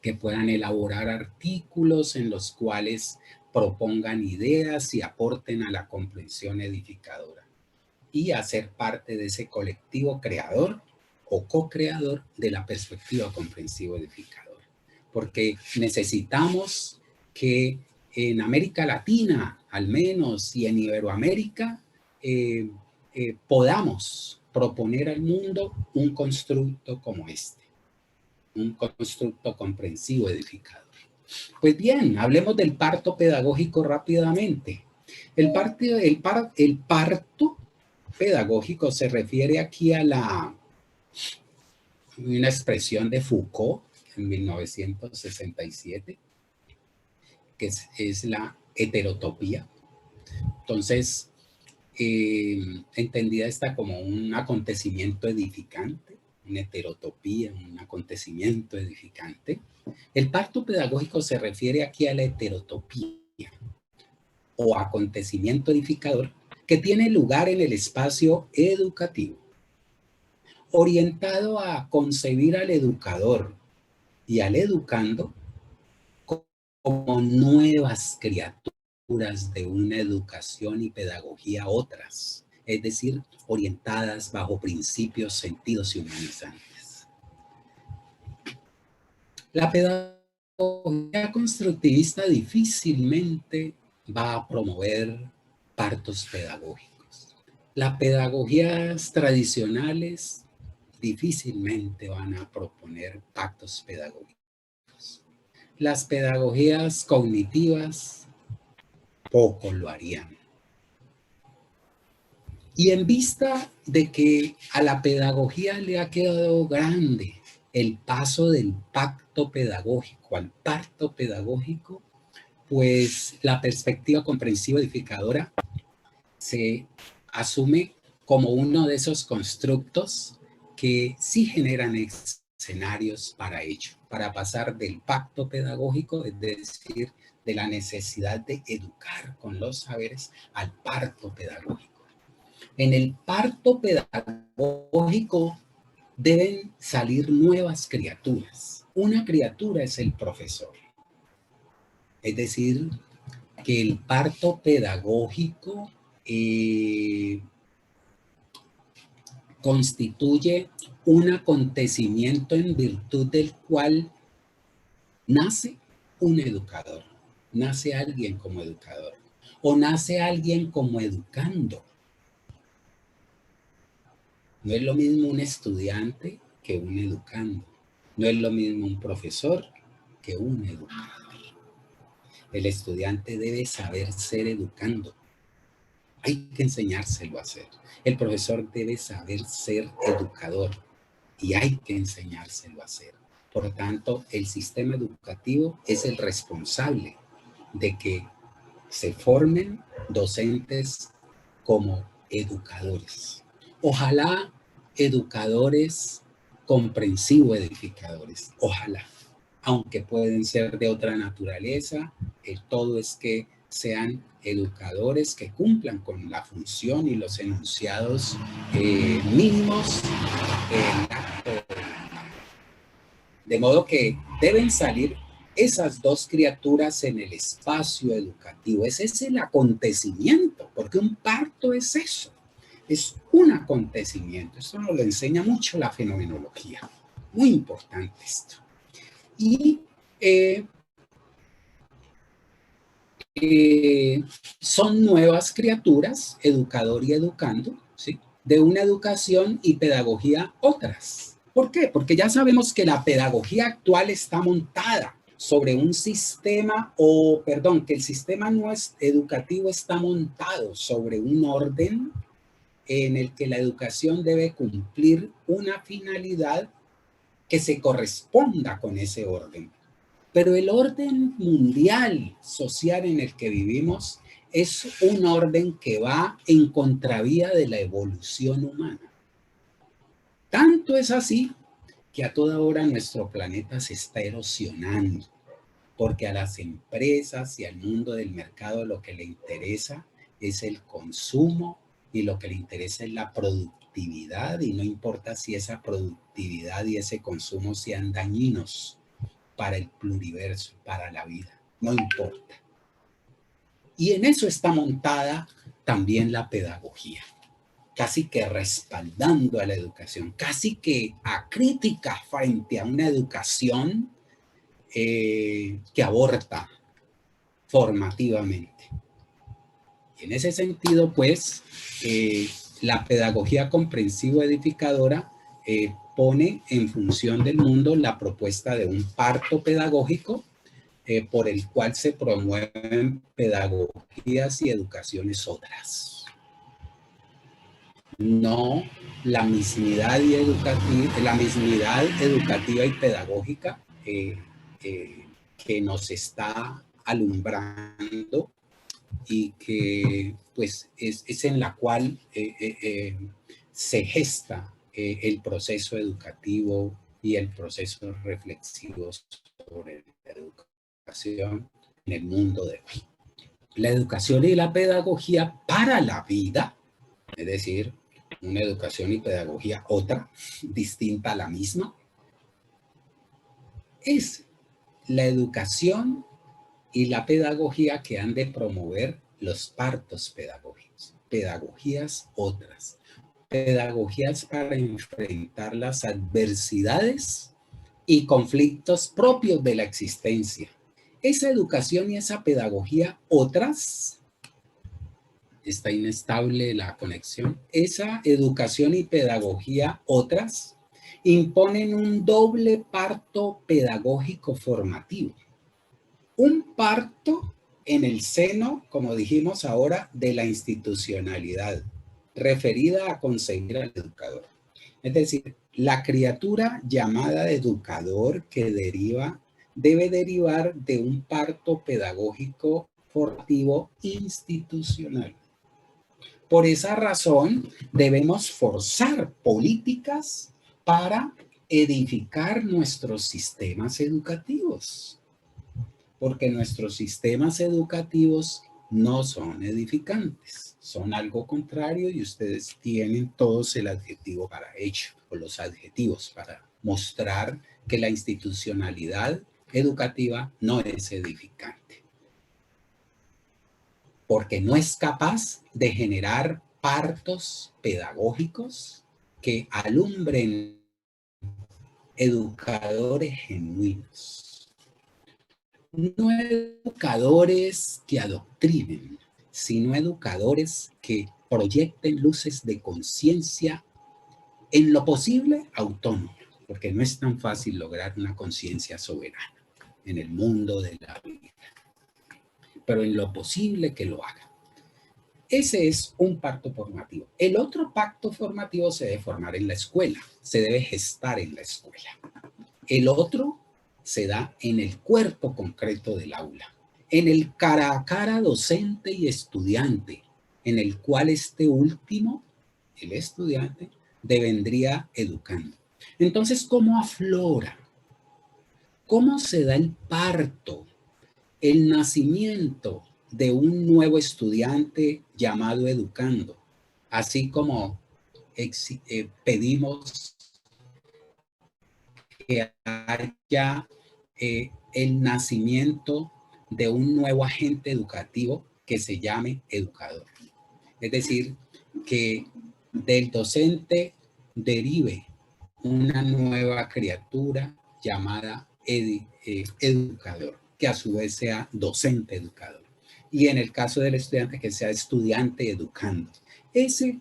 que puedan elaborar artículos en los cuales propongan ideas y aporten a la comprensión edificadora y hacer parte de ese colectivo creador o co-creador de la perspectiva comprensiva edificadora. Porque necesitamos que en América Latina, al menos, y en Iberoamérica, podamos proponer al mundo un constructo como este, un constructo comprensivo edificador. Pues bien, hablemos del parto pedagógico rápidamente. El parto pedagógico se refiere aquí a una expresión de Foucault en 1967, que es la heterotopía. Entonces, entendida esta como un acontecimiento edificante, una heterotopía, un acontecimiento edificante. El parto pedagógico se refiere aquí a la heterotopía o acontecimiento edificador que tiene lugar en el espacio educativo, orientado a concebir al educador y al educando como nuevas criaturas de una educación y pedagogía otras, es decir, orientadas bajo principios, sentidos y humanizantes. La pedagogía constructivista difícilmente va a promover partos pedagógicos. Las pedagogías tradicionales difícilmente van a proponer pactos pedagógicos. Las pedagogías cognitivas poco lo harían. Y en vista de que a la pedagogía le ha quedado grande el paso del pacto pedagógico al parto pedagógico, pues la perspectiva comprensiva edificadora se asume como uno de esos constructos que sí generan escenarios para ello, para pasar del pacto pedagógico, es decir, de la necesidad de educar con los saberes, al parto pedagógico. En el parto pedagógico deben salir nuevas criaturas. Una criatura es el profesor. Es decir, que el parto pedagógico constituye un acontecimiento en virtud del cual nace un educador, nace alguien como educador o nace alguien como educando. No es lo mismo un estudiante que un educando. No es lo mismo un profesor que un educador. El estudiante debe saber ser educando. Hay que enseñárselo a hacer. El profesor debe saber ser educador y hay que enseñárselo a hacer. Por lo tanto, el sistema educativo es el responsable de que se formen docentes como educadores. Ojalá educadores comprensivo edificadores, ojalá. Aunque pueden ser de otra naturaleza, todo es que sean educadores que cumplan con la función y los enunciados mínimos del acto. De modo que deben salir esas dos criaturas en el espacio educativo. Ese es el acontecimiento, porque un parto es eso, es un acontecimiento. Esto nos lo enseña mucho la fenomenología. Muy importante esto. Y son nuevas criaturas, educador y educando, ¿sí? De una educación y pedagogía otras. ¿Por qué? Porque ya sabemos que la pedagogía actual está montada sobre un sistema, que el sistema no es educativo, está montado sobre un orden en el que la educación debe cumplir una finalidad que se corresponda con ese orden. Pero el orden mundial social en el que vivimos es un orden que va en contravía de la evolución humana. Tanto es así que a toda hora nuestro planeta se está erosionando, porque a las empresas y al mundo del mercado lo que le interesa es el consumo y lo que le interesa es la productividad, y no importa si esa productividad y ese consumo sean dañinos para el pluriverso, para la vida, no importa. Y en eso está montada también la pedagogía, casi que respaldando a la educación, casi que acrítica frente a una educación que aborta formativamente. Y en ese sentido, pues, la pedagogía comprensivo edificadora pone en función del mundo la propuesta de un parto pedagógico por el cual se promueven pedagogías y educaciones otras. No la mismidad educativa y pedagógica que nos está alumbrando y que pues es en la cual se gesta el proceso educativo y el proceso reflexivo sobre la educación en el mundo de hoy. La educación y la pedagogía para la vida, es decir, una educación y pedagogía otra, distinta a la misma, es la educación y la pedagogía que han de promover los partos pedagógicos, pedagogías otras, pedagogías para enfrentar las adversidades y conflictos propios de la existencia. Esa educación y esa pedagogía otras, está inestable la conexión, esa educación y pedagogía otras imponen un doble parto pedagógico formativo. Un parto en el seno, como dijimos ahora, de la institucionalidad, referida a concebir al educador. Es decir, la criatura llamada educador que debe derivar de un parto pedagógico formativo institucional. Por esa razón, debemos forzar políticas para edificar nuestros sistemas educativos, porque nuestros sistemas educativos no son edificantes, son algo contrario, y ustedes tienen todos el adjetivo para ello, o los adjetivos para mostrar que la institucionalidad educativa no es edificante, porque no es capaz de generar partos pedagógicos que alumbren educadores genuinos. No educadores que adoctrinen, sino educadores que proyecten luces de conciencia, en lo posible autónoma, porque no es tan fácil lograr una conciencia soberana en el mundo de la vida, pero en lo posible que lo haga. Ese es un parto formativo. El otro parto formativo se debe formar en la escuela, se debe gestar en la escuela. El otro se da en el cuerpo concreto del aula, en el cara a cara docente y estudiante, en el cual este último, el estudiante, devendría educando. Entonces, ¿cómo aflora? ¿Cómo se da el parto, el nacimiento de un nuevo estudiante llamado educando? Así como pedimos que haya el nacimiento de un nuevo agente educativo que se llame educador. Es decir, que del docente derive una nueva criatura llamada educador, que a su vez sea docente educador. Y en el caso del estudiante, que sea estudiante educando. Ese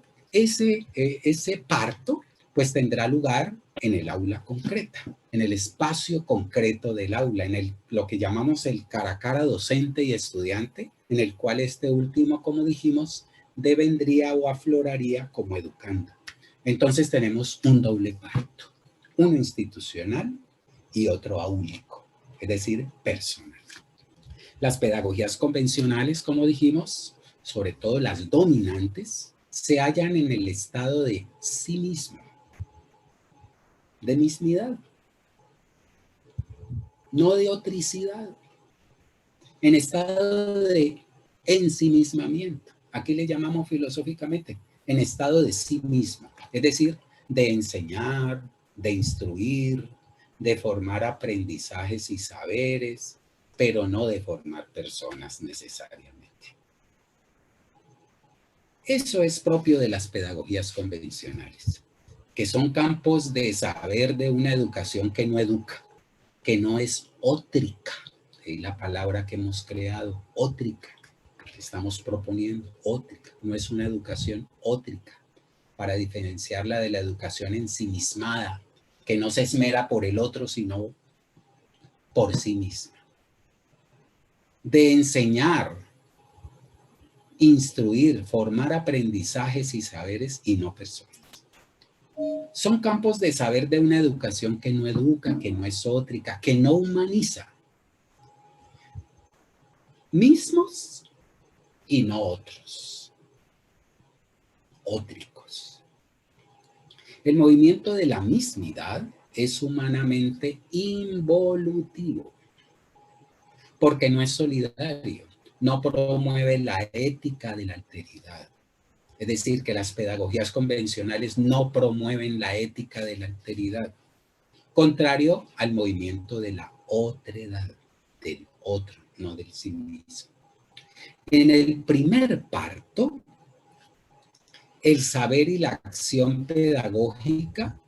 parto pues tendrá lugar en el aula concreta, en el espacio concreto del aula, en lo que llamamos el cara a cara docente y estudiante, en el cual este último, como dijimos, devendría o afloraría como educando. Entonces tenemos un doble parto, uno institucional y otro áulico, es decir, personal. Las pedagogías convencionales, como dijimos, sobre todo las dominantes, se hallan en el estado de sí mismo, de mismidad, no de otricidad, en estado de ensimismamiento. Aquí le llamamos filosóficamente en estado de sí mismo, es decir, de enseñar, de instruir, de formar aprendizajes y saberes, pero no de formar personas necesariamente. Eso es propio de las pedagogías convencionales, que son campos de saber de una educación que no educa, que no es ótrica, es la palabra que hemos creado, ótrica, que estamos proponiendo, ótrica, no es una educación ótrica, para diferenciarla de la educación ensimismada, que no se esmera por el otro, sino por sí misma. De enseñar, instruir, formar aprendizajes y saberes y no personas. Son campos de saber de una educación que no educa, que no es ótrica, que no humaniza. Mismos y no otros. Ótricos. El movimiento de la mismidad es humanamente involutivo, porque no es solidario, no promueve la ética de la alteridad. Es decir, que las pedagogías convencionales no promueven la ética de la alteridad, contrario al movimiento de la otredad, del otro, no del sí mismo. En el primer parto, el saber y la acción pedagógica,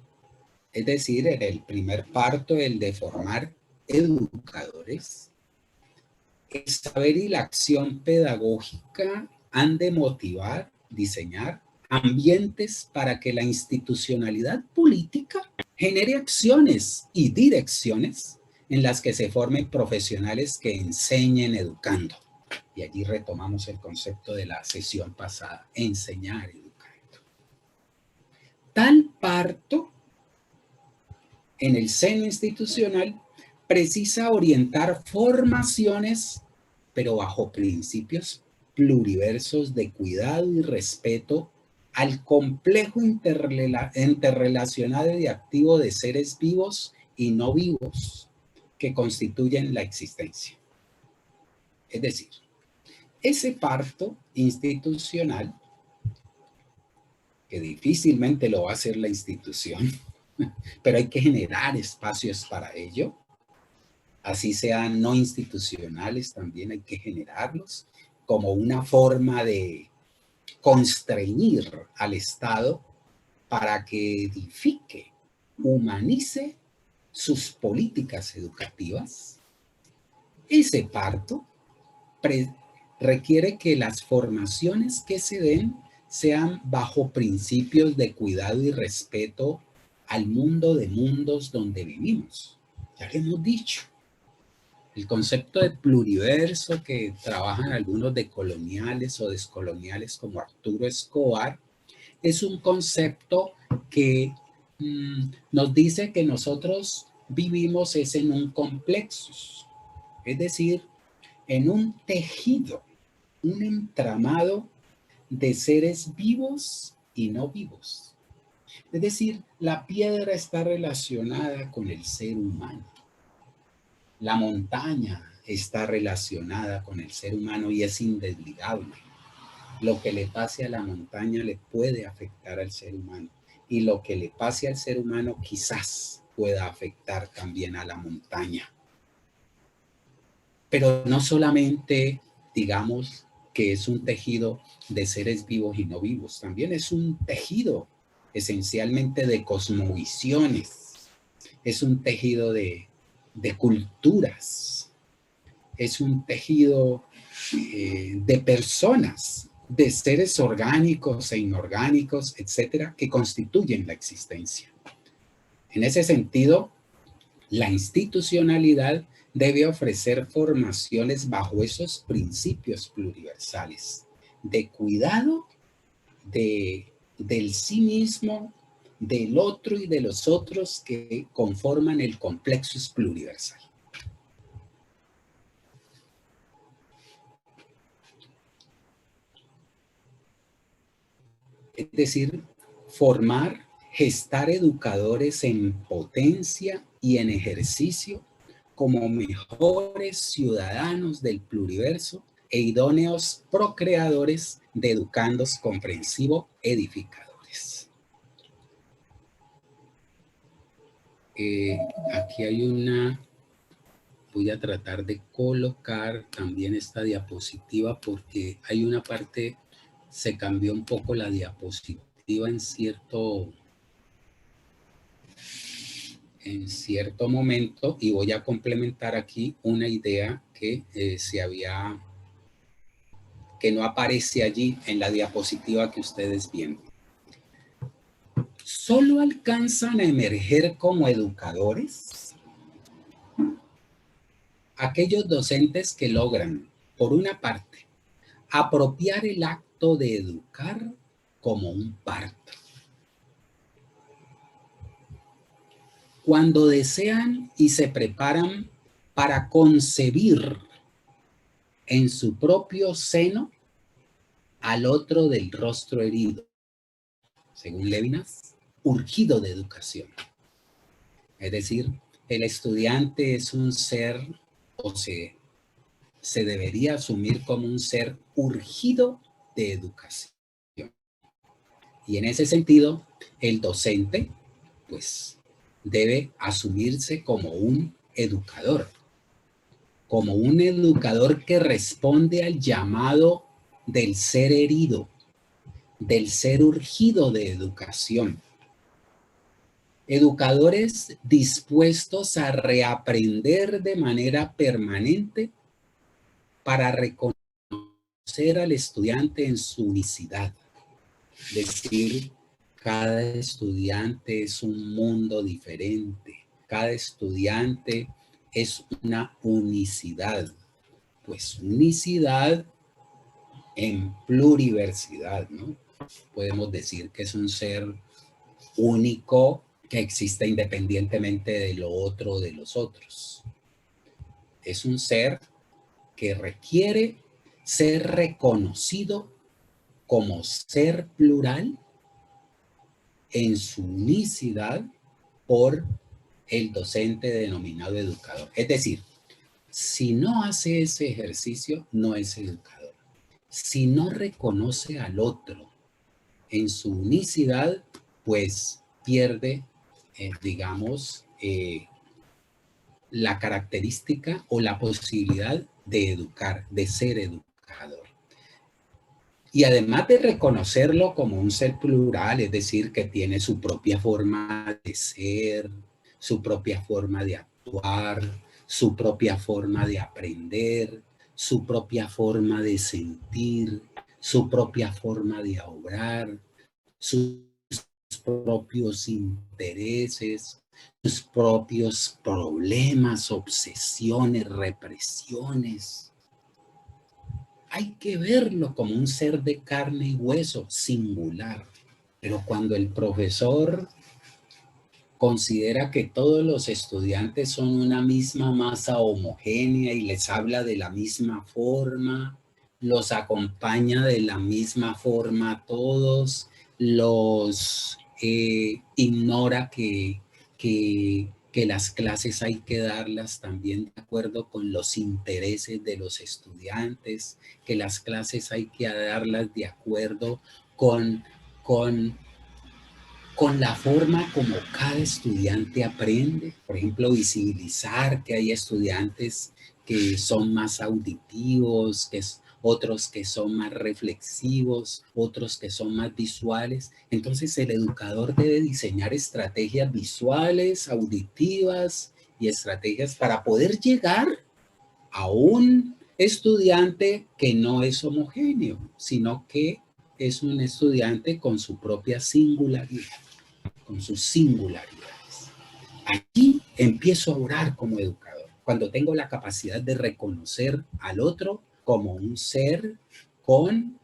es decir, en el primer parto, el de formar educadores, el saber y la acción pedagógica han de motivar, diseñar ambientes para que la institucionalidad política genere acciones y direcciones en las que se formen profesionales que enseñen educando. Y allí retomamos el concepto de la sesión pasada, enseñar educando. Tal parto en el seno institucional precisa orientar formaciones, pero bajo principios pluriversos de cuidado y respeto al complejo interrelacionado y activo de seres vivos y no vivos que constituyen la existencia. Es decir, ese parto institucional, que difícilmente lo va a hacer la institución, pero hay que generar espacios para ello, así sean no institucionales, también hay que generarlos como una forma de constreñir al Estado para que edifique, humanice sus políticas educativas. Ese parto requiere que las formaciones que se den sean bajo principios de cuidado y respeto al mundo de mundos donde vivimos. Ya lo hemos dicho. El concepto de pluriverso que trabajan algunos decoloniales o descoloniales como Arturo Escobar es un concepto que nos dice que nosotros vivimos es en un complexus, es decir, en un tejido, un entramado de seres vivos y no vivos. Es decir, la piedra está relacionada con el ser humano. La montaña está relacionada con el ser humano y es indesligable. Lo que le pase a la montaña le puede afectar al ser humano. Y lo que le pase al ser humano quizás pueda afectar también a la montaña. Pero no solamente, digamos, que es un tejido de seres vivos y no vivos, también es un tejido esencialmente de cosmovisiones, es un tejido de culturas, es un tejido de personas, de seres orgánicos e inorgánicos, etcétera, que constituyen la existencia. En ese sentido, la institucionalidad debe ofrecer formaciones bajo esos principios pluriversales de cuidado del sí mismo, del otro y de los otros que conforman el complexus pluriversal. Es decir, formar, gestar educadores en potencia y en ejercicio como mejores ciudadanos del pluriverso e idóneos procreadores de educandos comprensivos edificadores. Aquí hay una, voy a tratar de colocar también esta diapositiva porque hay una parte, se cambió un poco la diapositiva en cierto momento y voy a complementar aquí una idea que que no aparece allí en la diapositiva que ustedes ven. Solo alcanzan a emerger como educadores aquellos docentes que logran, por una parte, apropiar el acto de educar como un parto. Cuando desean y se preparan para concebir en su propio seno al otro del rostro herido, según Levinas, urgido de educación. Es decir, el estudiante es un ser, o se debería asumir como un ser urgido de educación. Y en ese sentido, el docente, pues, debe asumirse como un educador que responde al llamado del ser herido, del ser urgido de educación. Educadores dispuestos a reaprender de manera permanente para reconocer al estudiante en su unicidad. Es decir, cada estudiante es un mundo diferente, cada estudiante es una unicidad, pues unicidad en pluriversidad, ¿no? Podemos decir que es un ser único que existe independientemente de lo otro de los otros. Es un ser que requiere ser reconocido como ser plural en su unicidad por el docente denominado educador. Es decir, si no hace ese ejercicio, no es educador. Si no reconoce al otro en su unicidad, pues pierde, digamos, la característica o la posibilidad de educar, de ser educador. Y además de reconocerlo como un ser plural, es decir, que tiene su propia forma de ser, su propia forma de actuar, su propia forma de aprender, su propia forma de sentir, su propia forma de obrar, sus propios intereses, sus propios problemas, obsesiones, represiones. Hay que verlo como un ser de carne y hueso, singular. Pero cuando el profesor considera que todos los estudiantes son una misma masa homogénea y les habla de la misma forma, los acompaña de la misma forma a todos, los ignora que las clases hay que darlas también de acuerdo con los intereses de los estudiantes, que las clases hay que darlas de acuerdo con, con, con la forma como cada estudiante aprende. Por ejemplo, visibilizar que hay estudiantes que son más auditivos, otros que son más reflexivos, otros que son más visuales. Entonces el educador debe diseñar estrategias visuales, auditivas y estrategias para poder llegar a un estudiante que no es homogéneo, sino que es un estudiante con su propia singularidad, con sus singularidades. Aquí empiezo a orar como educador, cuando tengo la capacidad de reconocer al otro como un ser con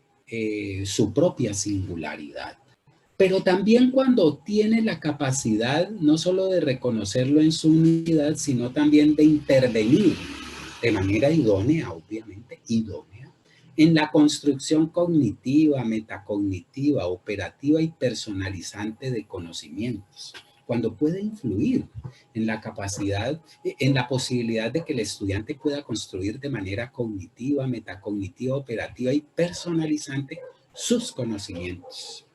su propia singularidad. Pero también cuando tiene la capacidad no solo de reconocerlo en su unidad, sino también de intervenir de manera idónea, obviamente, idónea, en la construcción cognitiva, metacognitiva, operativa y personalizante de conocimientos. Cuando puede influir en la capacidad, en la posibilidad de que el estudiante pueda construir de manera cognitiva, metacognitiva, operativa y personalizante sus conocimientos.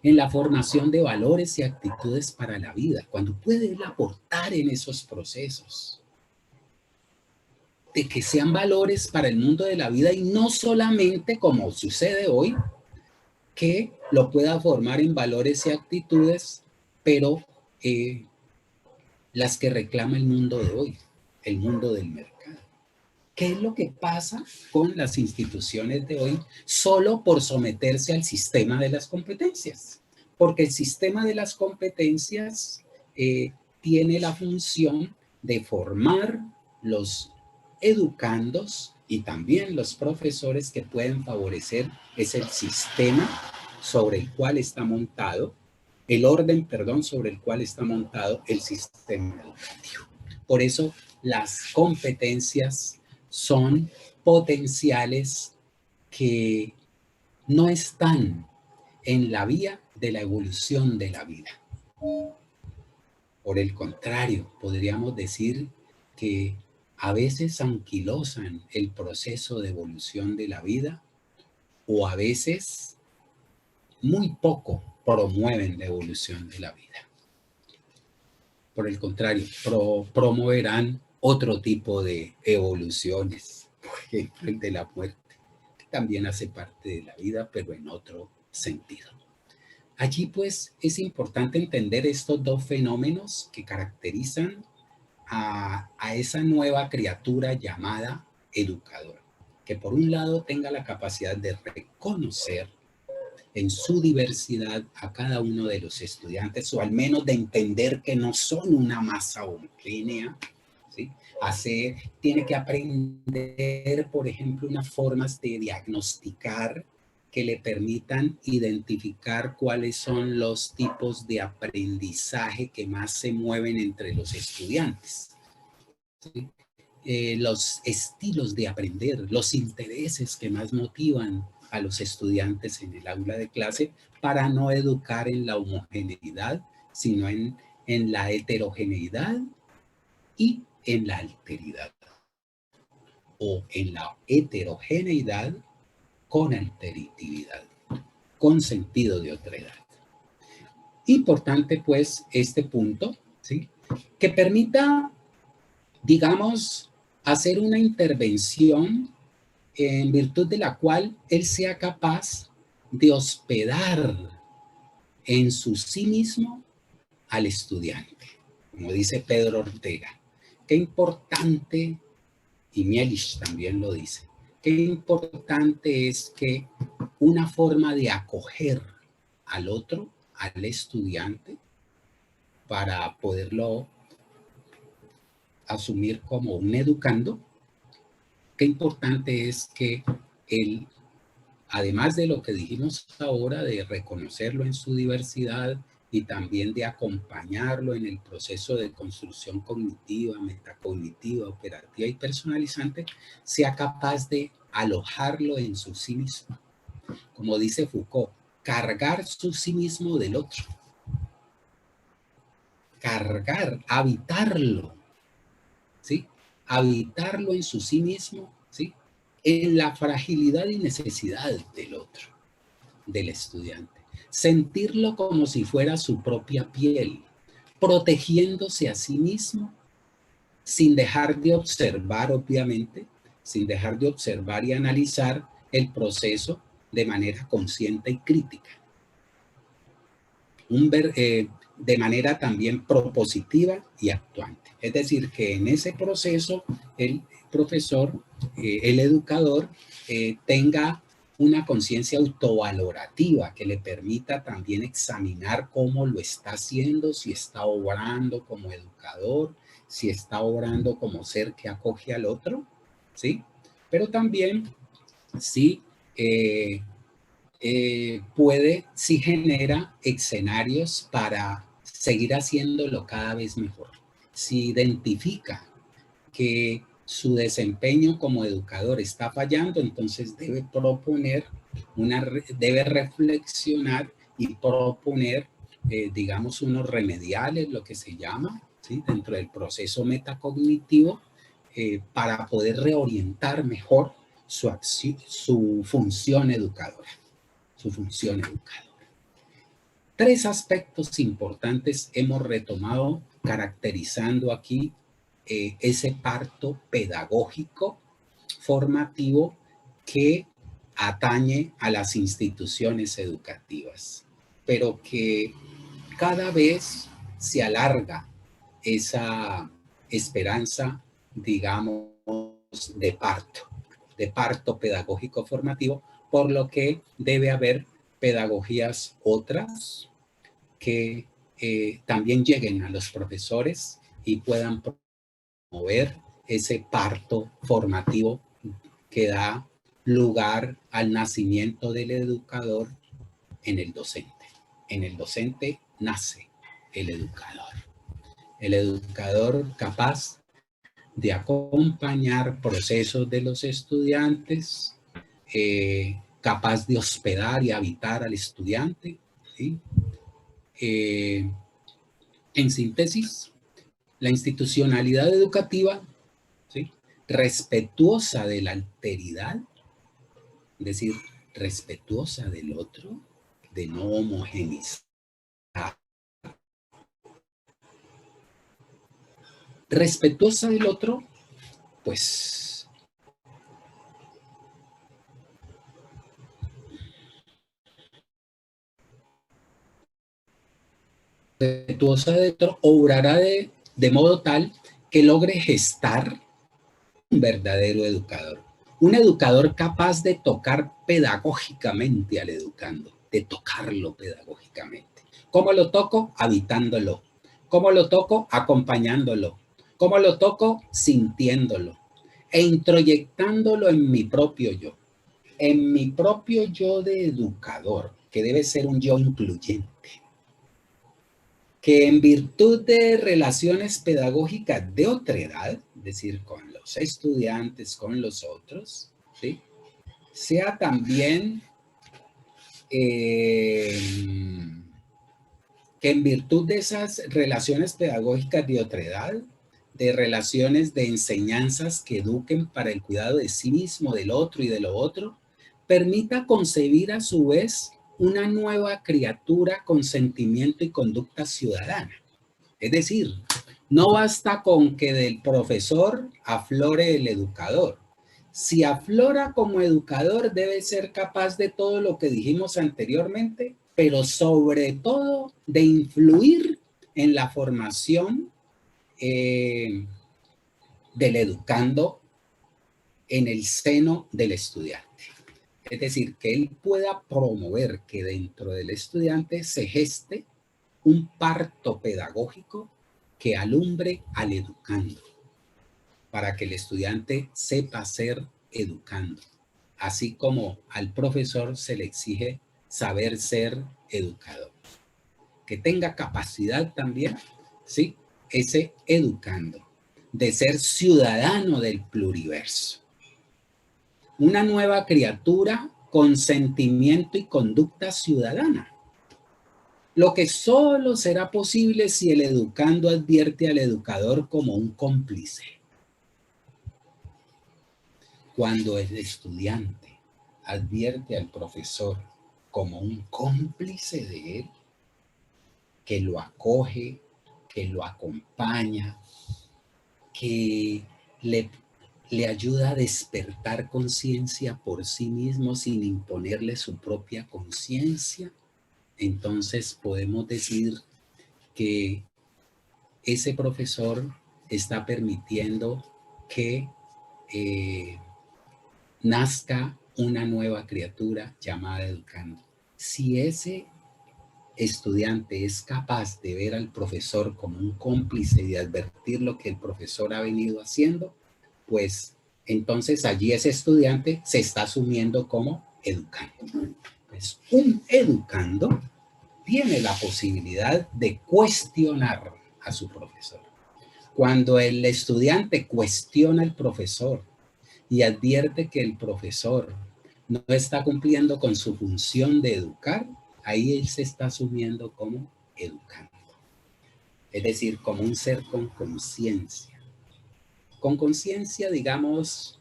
En la formación de valores y actitudes para la vida, cuando puede aportar en esos procesos de que sean valores para el mundo de la vida y no solamente como sucede hoy, que lo pueda formar en valores y actitudes, pero las que reclama el mundo de hoy, el mundo del mercado. ¿Qué es lo que pasa con las instituciones de hoy solo por someterse al sistema de las competencias? Porque el sistema de las competencias tiene la función de formar los educandos y también los profesores que pueden favorecer es el sistema sobre el cual está montado, el orden, perdón, sobre el cual está montado el sistema educativo. Por eso las competencias son potenciales que no están en la vía de la evolución de la vida. Por el contrario, podríamos decir que a veces anquilosan el proceso de evolución de la vida o a veces muy poco promueven la evolución de la vida. Por el contrario, promoverán otro tipo de evoluciones, por ejemplo, el de la muerte, que también hace parte de la vida, pero en otro sentido. Allí, pues, es importante entender estos dos fenómenos que caracterizan a esa nueva criatura llamada educador, que por un lado tenga la capacidad de reconocer en su diversidad a cada uno de los estudiantes, o al menos de entender que no son una masa homogénea, ¿sí? Tiene que aprender, por ejemplo, unas formas de diagnosticar que le permitan identificar cuáles son los tipos de aprendizaje que más se mueven entre los estudiantes, ¿sí? Los estilos de aprender, los intereses que más motivan a los estudiantes en el aula de clase, para no educar en la homogeneidad, sino en la heterogeneidad y en la alteridad, o en la heterogeneidad con alteritividad, con sentido de otredad. Importante pues este punto, ¿sí? Que permita, digamos, hacer una intervención en virtud de la cual él sea capaz de hospedar en su sí mismo al estudiante. Como dice Pedro Ortega, qué importante, y Mielich también lo dice, qué importante es que una forma de acoger al otro, al estudiante, para poderlo asumir como un educando, qué importante es que él, además de lo que dijimos ahora, de reconocerlo en su diversidad y también de acompañarlo en el proceso de construcción cognitiva, metacognitiva, operativa y personalizante, sea capaz de alojarlo en su sí mismo. Como dice Foucault, cargar su sí mismo del otro. Cargar, habitarlo, ¿sí? Habitarlo en su sí mismo, ¿sí? En la fragilidad y necesidad del otro, del estudiante. Sentirlo como si fuera su propia piel, protegiéndose a sí mismo, sin dejar de observar, obviamente, sin dejar de observar y analizar el proceso de manera consciente y crítica. De manera también propositiva y actuante. Es decir, que en ese proceso el profesor, el educador, tenga una conciencia autovalorativa que le permita también examinar cómo lo está haciendo, si está obrando como educador, si está obrando como ser que acoge al otro, ¿sí? Pero también si sí genera escenarios para seguir haciéndolo cada vez mejor. Si identifica que su desempeño como educador está fallando, entonces debe proponer, debe reflexionar y proponer, digamos, unos remediales, lo que se llama, ¿sí? Dentro del proceso metacognitivo, para poder reorientar mejor su función educadora. Su función educadora. 3 aspectos importantes hemos retomado caracterizando aquí ese parto pedagógico formativo que atañe a las instituciones educativas, pero que cada vez se alarga esa esperanza, digamos, de parto pedagógico formativo, por lo que debe haber pedagogías otras que también lleguen a los profesores y puedan promover ese parto formativo que da lugar al nacimiento del educador en el docente. En el docente nace el educador. El educador capaz de acompañar procesos de los estudiantes, capaz de hospedar y habitar al estudiante, ¿sí? En síntesis, la institucionalidad educativa, ¿sí? Respetuosa de la alteridad, es decir, respetuosa del otro, de no homogeneizar. Respetuosa del otro, pues respetuosa del otro obrará de modo tal que logre gestar un verdadero educador. Un educador capaz de tocar pedagógicamente al educando, de tocarlo pedagógicamente. ¿Cómo lo toco? Habitándolo. ¿Cómo lo toco? Acompañándolo. ¿Cómo lo toco? Sintiéndolo. E introyectándolo en mi propio yo. En mi propio yo de educador, que debe ser un yo incluyente. Que en virtud de relaciones pedagógicas de otra edad, es decir, con los estudiantes, con los otros, ¿sí? Sea también que en virtud de esas relaciones pedagógicas de otra edad, de relaciones de enseñanzas que eduquen para el cuidado de sí mismo, del otro y de lo otro, permita concebir a su vez una nueva criatura con sentimiento y conducta ciudadana. Es decir, no basta con que del profesor aflore el educador. Si aflora como educador, debe ser capaz de todo lo que dijimos anteriormente, pero sobre todo de influir en la formación del educando en el seno del estudiante. Es decir, que él pueda promover que dentro del estudiante se geste un parto pedagógico que alumbre al educando, para que el estudiante sepa ser educando, así como al profesor se le exige saber ser educador. Que tenga capacidad también, ¿sí? Ese educando, de ser ciudadano del pluriverso. una nueva criatura con sentimiento y conducta ciudadana. Lo que solo será posible si el educando advierte al educador como un cómplice. Cuando el estudiante advierte al profesor como un cómplice de él, que lo acoge, que lo acompaña, que le ayuda a despertar conciencia por sí mismo sin imponerle su propia conciencia, entonces podemos decir que ese profesor está permitiendo que nazca una nueva criatura llamada educando. Si ese estudiante es capaz de ver al profesor como un cómplice y de advertir lo que el profesor ha venido haciendo, pues entonces allí ese estudiante se está asumiendo como educando. Pues un educando tiene la posibilidad de cuestionar a su profesor. Cuando el estudiante cuestiona al profesor y advierte que el profesor no está cumpliendo con su función de educar, ahí él se está asumiendo como educando. Es decir, como un ser con conciencia. Con conciencia, digamos,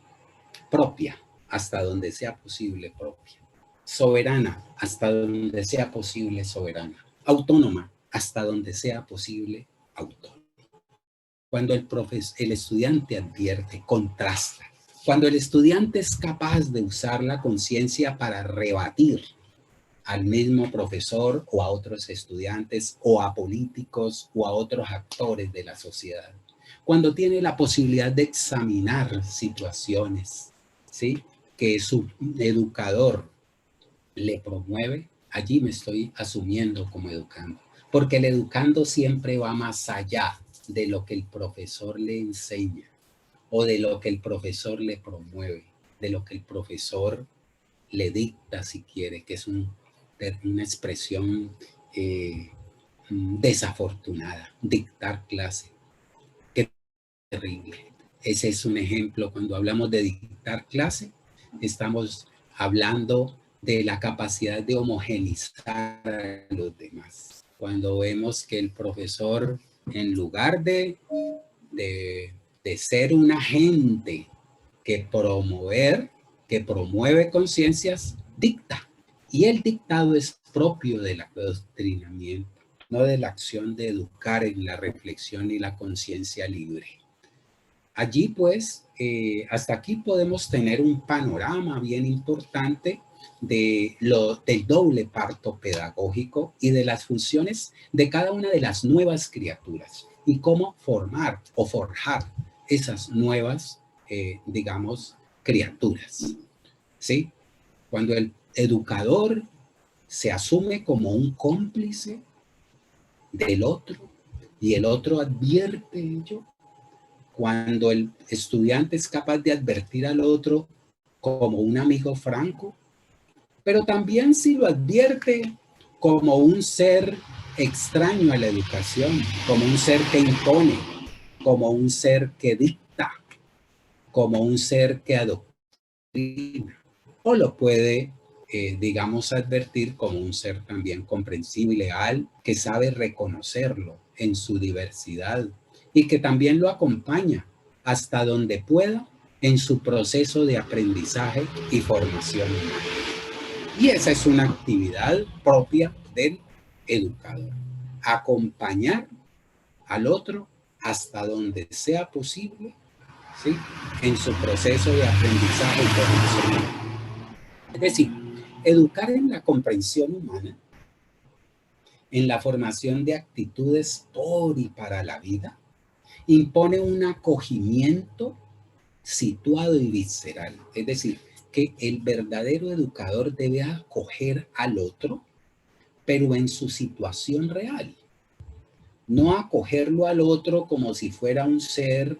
propia, hasta donde sea posible propia. Soberana, hasta donde sea posible soberana. Autónoma, hasta donde sea posible autónoma. Cuando el estudiante advierte, contrasta. Cuando el estudiante es capaz de usar la conciencia para rebatir al mismo profesor o a otros estudiantes o a políticos o a otros actores de la sociedad. Cuando tiene la posibilidad de examinar situaciones, ¿sí?, que su educador le promueve, allí me estoy asumiendo como educando. Porque el educando siempre va más allá de lo que el profesor le enseña o de lo que el profesor le promueve, de lo que el profesor le dicta si quiere, que es una expresión desafortunada, dictar clase. Qué terrible. Ese es un ejemplo. Cuando hablamos de dictar clase, estamos hablando de la capacidad de homogeneizar a los demás. Cuando vemos que el profesor, en lugar de ser un agente que promueve conciencias, dicta. Y el dictado es propio del adoctrinamiento, no de la acción de educar en la reflexión y la conciencia libre. Allí, pues, hasta aquí podemos tener un panorama bien importante del doble parto pedagógico y de las funciones de cada una de las nuevas criaturas y cómo formar o forjar esas nuevas, digamos, criaturas. ¿Sí? Cuando el educador se asume como un cómplice del otro y el otro advierte ello, cuando el estudiante es capaz de advertir al otro como un amigo franco, pero también si lo advierte como un ser extraño a la educación, como un ser que impone, como un ser que dicta, como un ser que adoctrina, o lo puede, digamos, advertir como un ser también comprensivo y leal, que sabe reconocerlo en su diversidad y que también lo acompaña hasta donde pueda en su proceso de aprendizaje y formación humana. Y esa es una actividad propia del educador, acompañar al otro hasta donde sea posible, ¿sí?, en su proceso de aprendizaje y formación. Es decir, educar en la comprensión humana, en la formación de actitudes por y para la vida, impone un acogimiento situado y visceral. Es decir, que el verdadero educador debe acoger al otro, pero en su situación real. No acogerlo al otro como si fuera un ser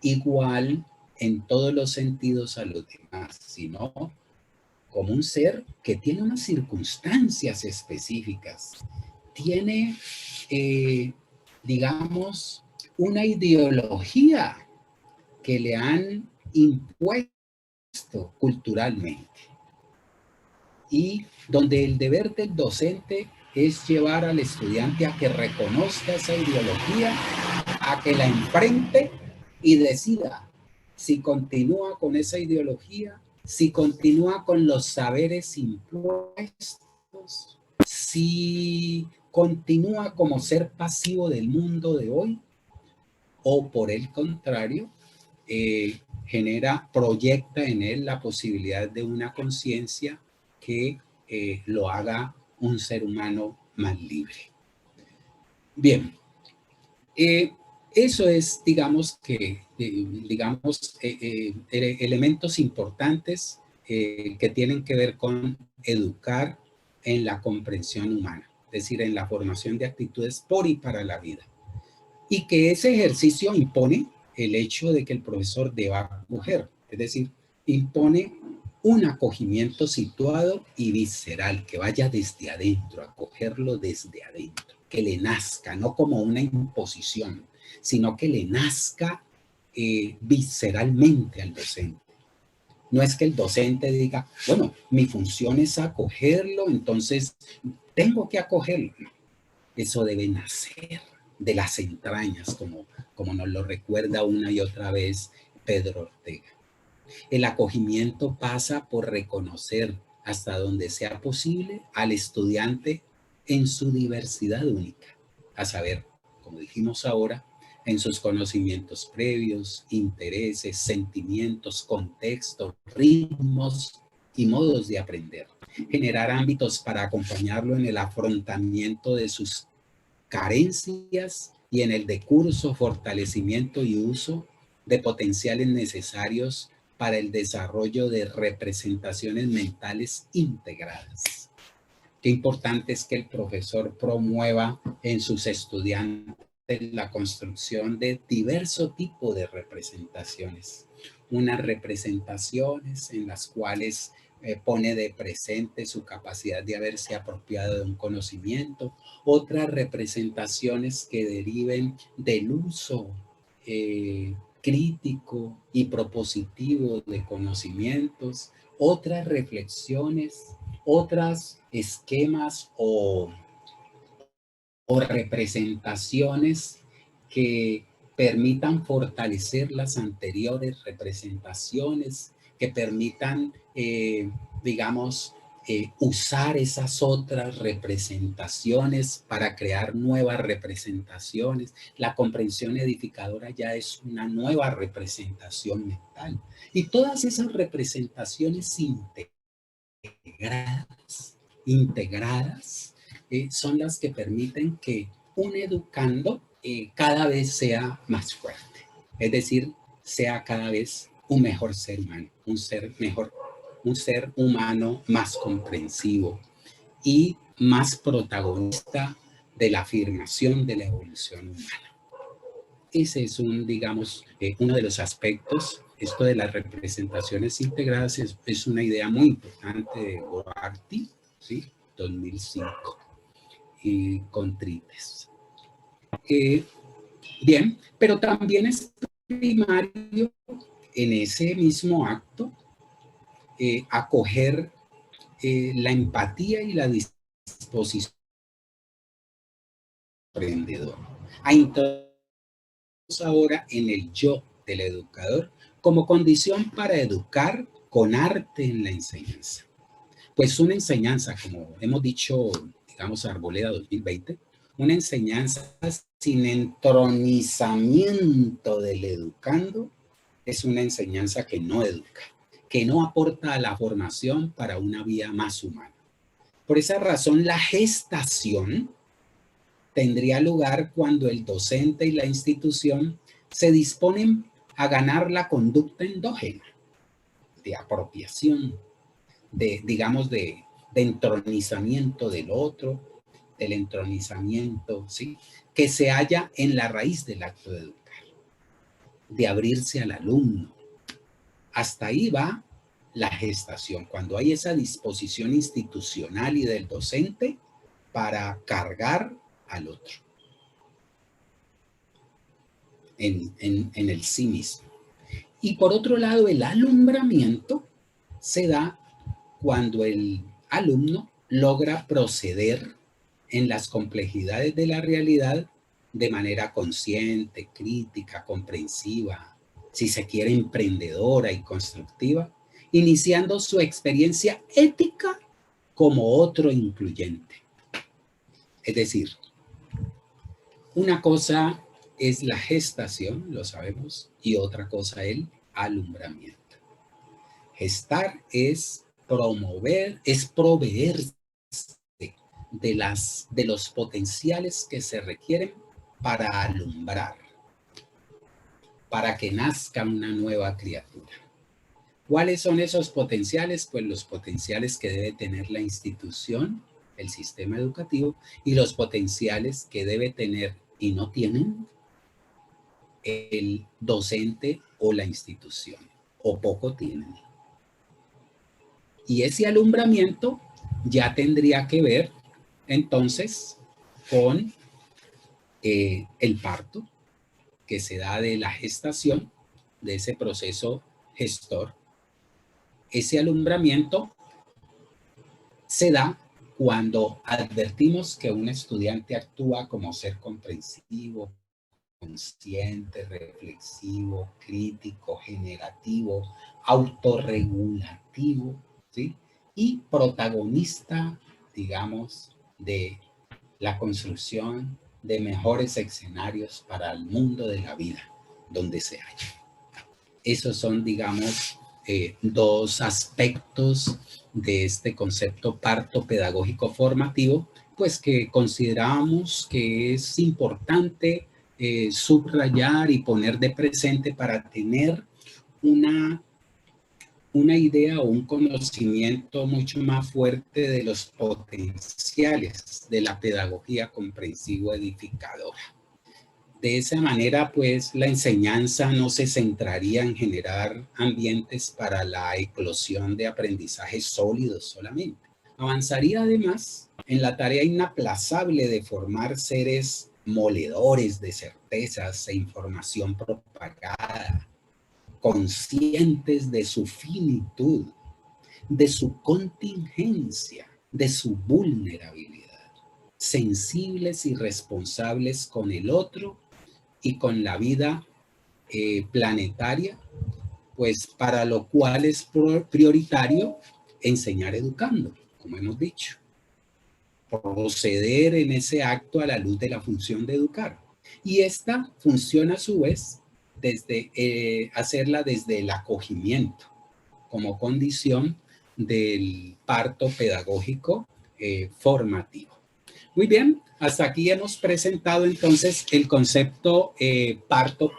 igual en todos los sentidos a los demás, sino como un ser que tiene unas circunstancias específicas, tiene, digamos, una ideología que le han impuesto culturalmente, y donde el deber del docente es llevar al estudiante a que reconozca esa ideología, a que la enfrente y decida si continúa con esa ideología, si continúa con los saberes impuestos, si continúa como ser pasivo del mundo de hoy, o por el contrario, proyecta en él la posibilidad de una conciencia que lo haga un ser humano más libre. Bien, eso es, digamos, elementos importantes que tienen que ver con educar en la comprensión humana, es decir, en la formación de actitudes por y para la vida. Y que ese ejercicio impone el hecho de que el profesor deba acoger, es decir, impone un acogimiento situado y visceral, que vaya desde adentro, acogerlo desde adentro, que le nazca, no como una imposición, sino que le nazca visceralmente al docente. No es que el docente diga, bueno, mi función es acogerlo, entonces tengo que acogerlo. Eso debe nacer de las entrañas, como nos lo recuerda una y otra vez Pedro Ortega. El acogimiento pasa por reconocer hasta donde sea posible al estudiante en su diversidad única, a saber, como dijimos ahora, en sus conocimientos previos, intereses, sentimientos, contextos, ritmos y modos de aprender. Generar ámbitos para acompañarlo en el afrontamiento de sus carencias y en el decurso, fortalecimiento y uso de potenciales necesarios para el desarrollo de representaciones mentales integradas. Qué importante es que el profesor promueva en sus estudiantes la construcción de diverso tipo de representaciones. Unas representaciones en las cuales pone de presente su capacidad de haberse apropiado de un conocimiento, otras representaciones que deriven del uso crítico y propositivo de conocimientos, otras reflexiones, otros esquemas o representaciones que permitan fortalecer las anteriores representaciones, que permitan, usar esas otras representaciones para crear nuevas representaciones. La comprensión edificadora ya es una nueva representación mental. Y todas esas representaciones integradas son las que permiten que un educando cada vez sea más fuerte. Es decir, sea cada vez un mejor ser humano, un ser humano más comprensivo y más protagonista de la afirmación de la evolución humana. Ese es uno de los aspectos. Esto de las representaciones integradas es una idea muy importante de Goarty, ¿sí? 2005, y con Trites. Bien, pero también es primario en ese mismo acto acoger la empatía y la disposición emprendedor. Ahora en el yo del educador como condición para educar con arte en la enseñanza. Pues una enseñanza, como hemos dicho, Arboleda 2020, una enseñanza sin entronizamiento del educando es una enseñanza que no educa, que no aporta a la formación para una vía más humana. Por esa razón, la gestación tendría lugar cuando el docente y la institución se disponen a ganar la conducta endógena de apropiación, de entronizamiento del otro, del entronizamiento, ¿sí? Que se halla en la raíz del acto de educar, de abrirse al alumno. Hasta ahí va la gestación, cuando hay esa disposición institucional y del docente para cargar al otro en el sí mismo. Y por otro lado, el alumbramiento se da cuando el alumno logra proceder en las complejidades de la realidad de manera consciente, crítica, comprensiva, si se quiere emprendedora y constructiva, iniciando su experiencia ética como otro incluyente. Es decir, una cosa es la gestación, lo sabemos, y otra cosa el alumbramiento. Gestar es promover, es proveerse de los potenciales que se requieren para alumbrar, para que nazca una nueva criatura. ¿Cuáles son esos potenciales? Pues los potenciales que debe tener la institución, el sistema educativo, y los potenciales que debe tener y no tienen el docente o la institución, o poco tienen. Y ese alumbramiento ya tendría que ver entonces con el parto, que se da de la gestación, de ese proceso gestor. Ese alumbramiento se da cuando advertimos que un estudiante actúa como ser comprensivo, consciente, reflexivo, crítico, generativo, autorregulativo, ¿sí? Y protagonista, digamos, de la construcción de mejores escenarios para el mundo de la vida, donde se halla. Esos son, digamos, dos aspectos de este concepto parto pedagógico formativo, pues que consideramos que es importante subrayar y poner de presente para tener una idea o un conocimiento mucho más fuerte de los potenciales de la pedagogía comprensivo edificadora. De esa manera, pues, la enseñanza no se centraría en generar ambientes para la eclosión de aprendizajes sólidos solamente. Avanzaría además en la tarea inaplazable de formar seres moledores de certezas e información propagada, conscientes de su finitud, de su contingencia, de su vulnerabilidad, sensibles y responsables con el otro y con la vida planetaria, pues para lo cual es prioritario enseñar educando, como hemos dicho. Proceder en ese acto a la luz de la función de educar. Y esta función a su vez, hacerla desde el acogimiento, como condición del parto pedagógico formativo. Muy bien, hasta aquí hemos presentado entonces el concepto pacto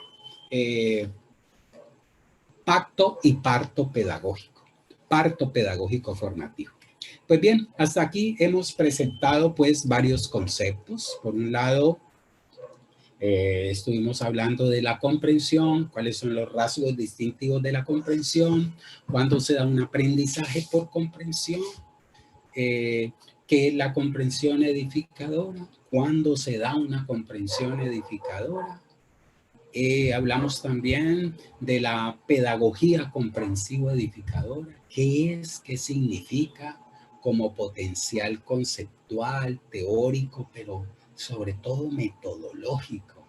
y parto pedagógico formativo. Pues bien, hasta aquí hemos presentado pues varios conceptos. Por un lado, estuvimos hablando de la comprensión, cuáles son los rasgos distintivos de la comprensión, cuándo se da un aprendizaje por comprensión, qué es la comprensión edificadora, cuándo se da una comprensión edificadora. Hablamos también de la pedagogía comprensivo edificadora, qué es, qué significa como potencial conceptual, teórico, pero sobre todo metodológico,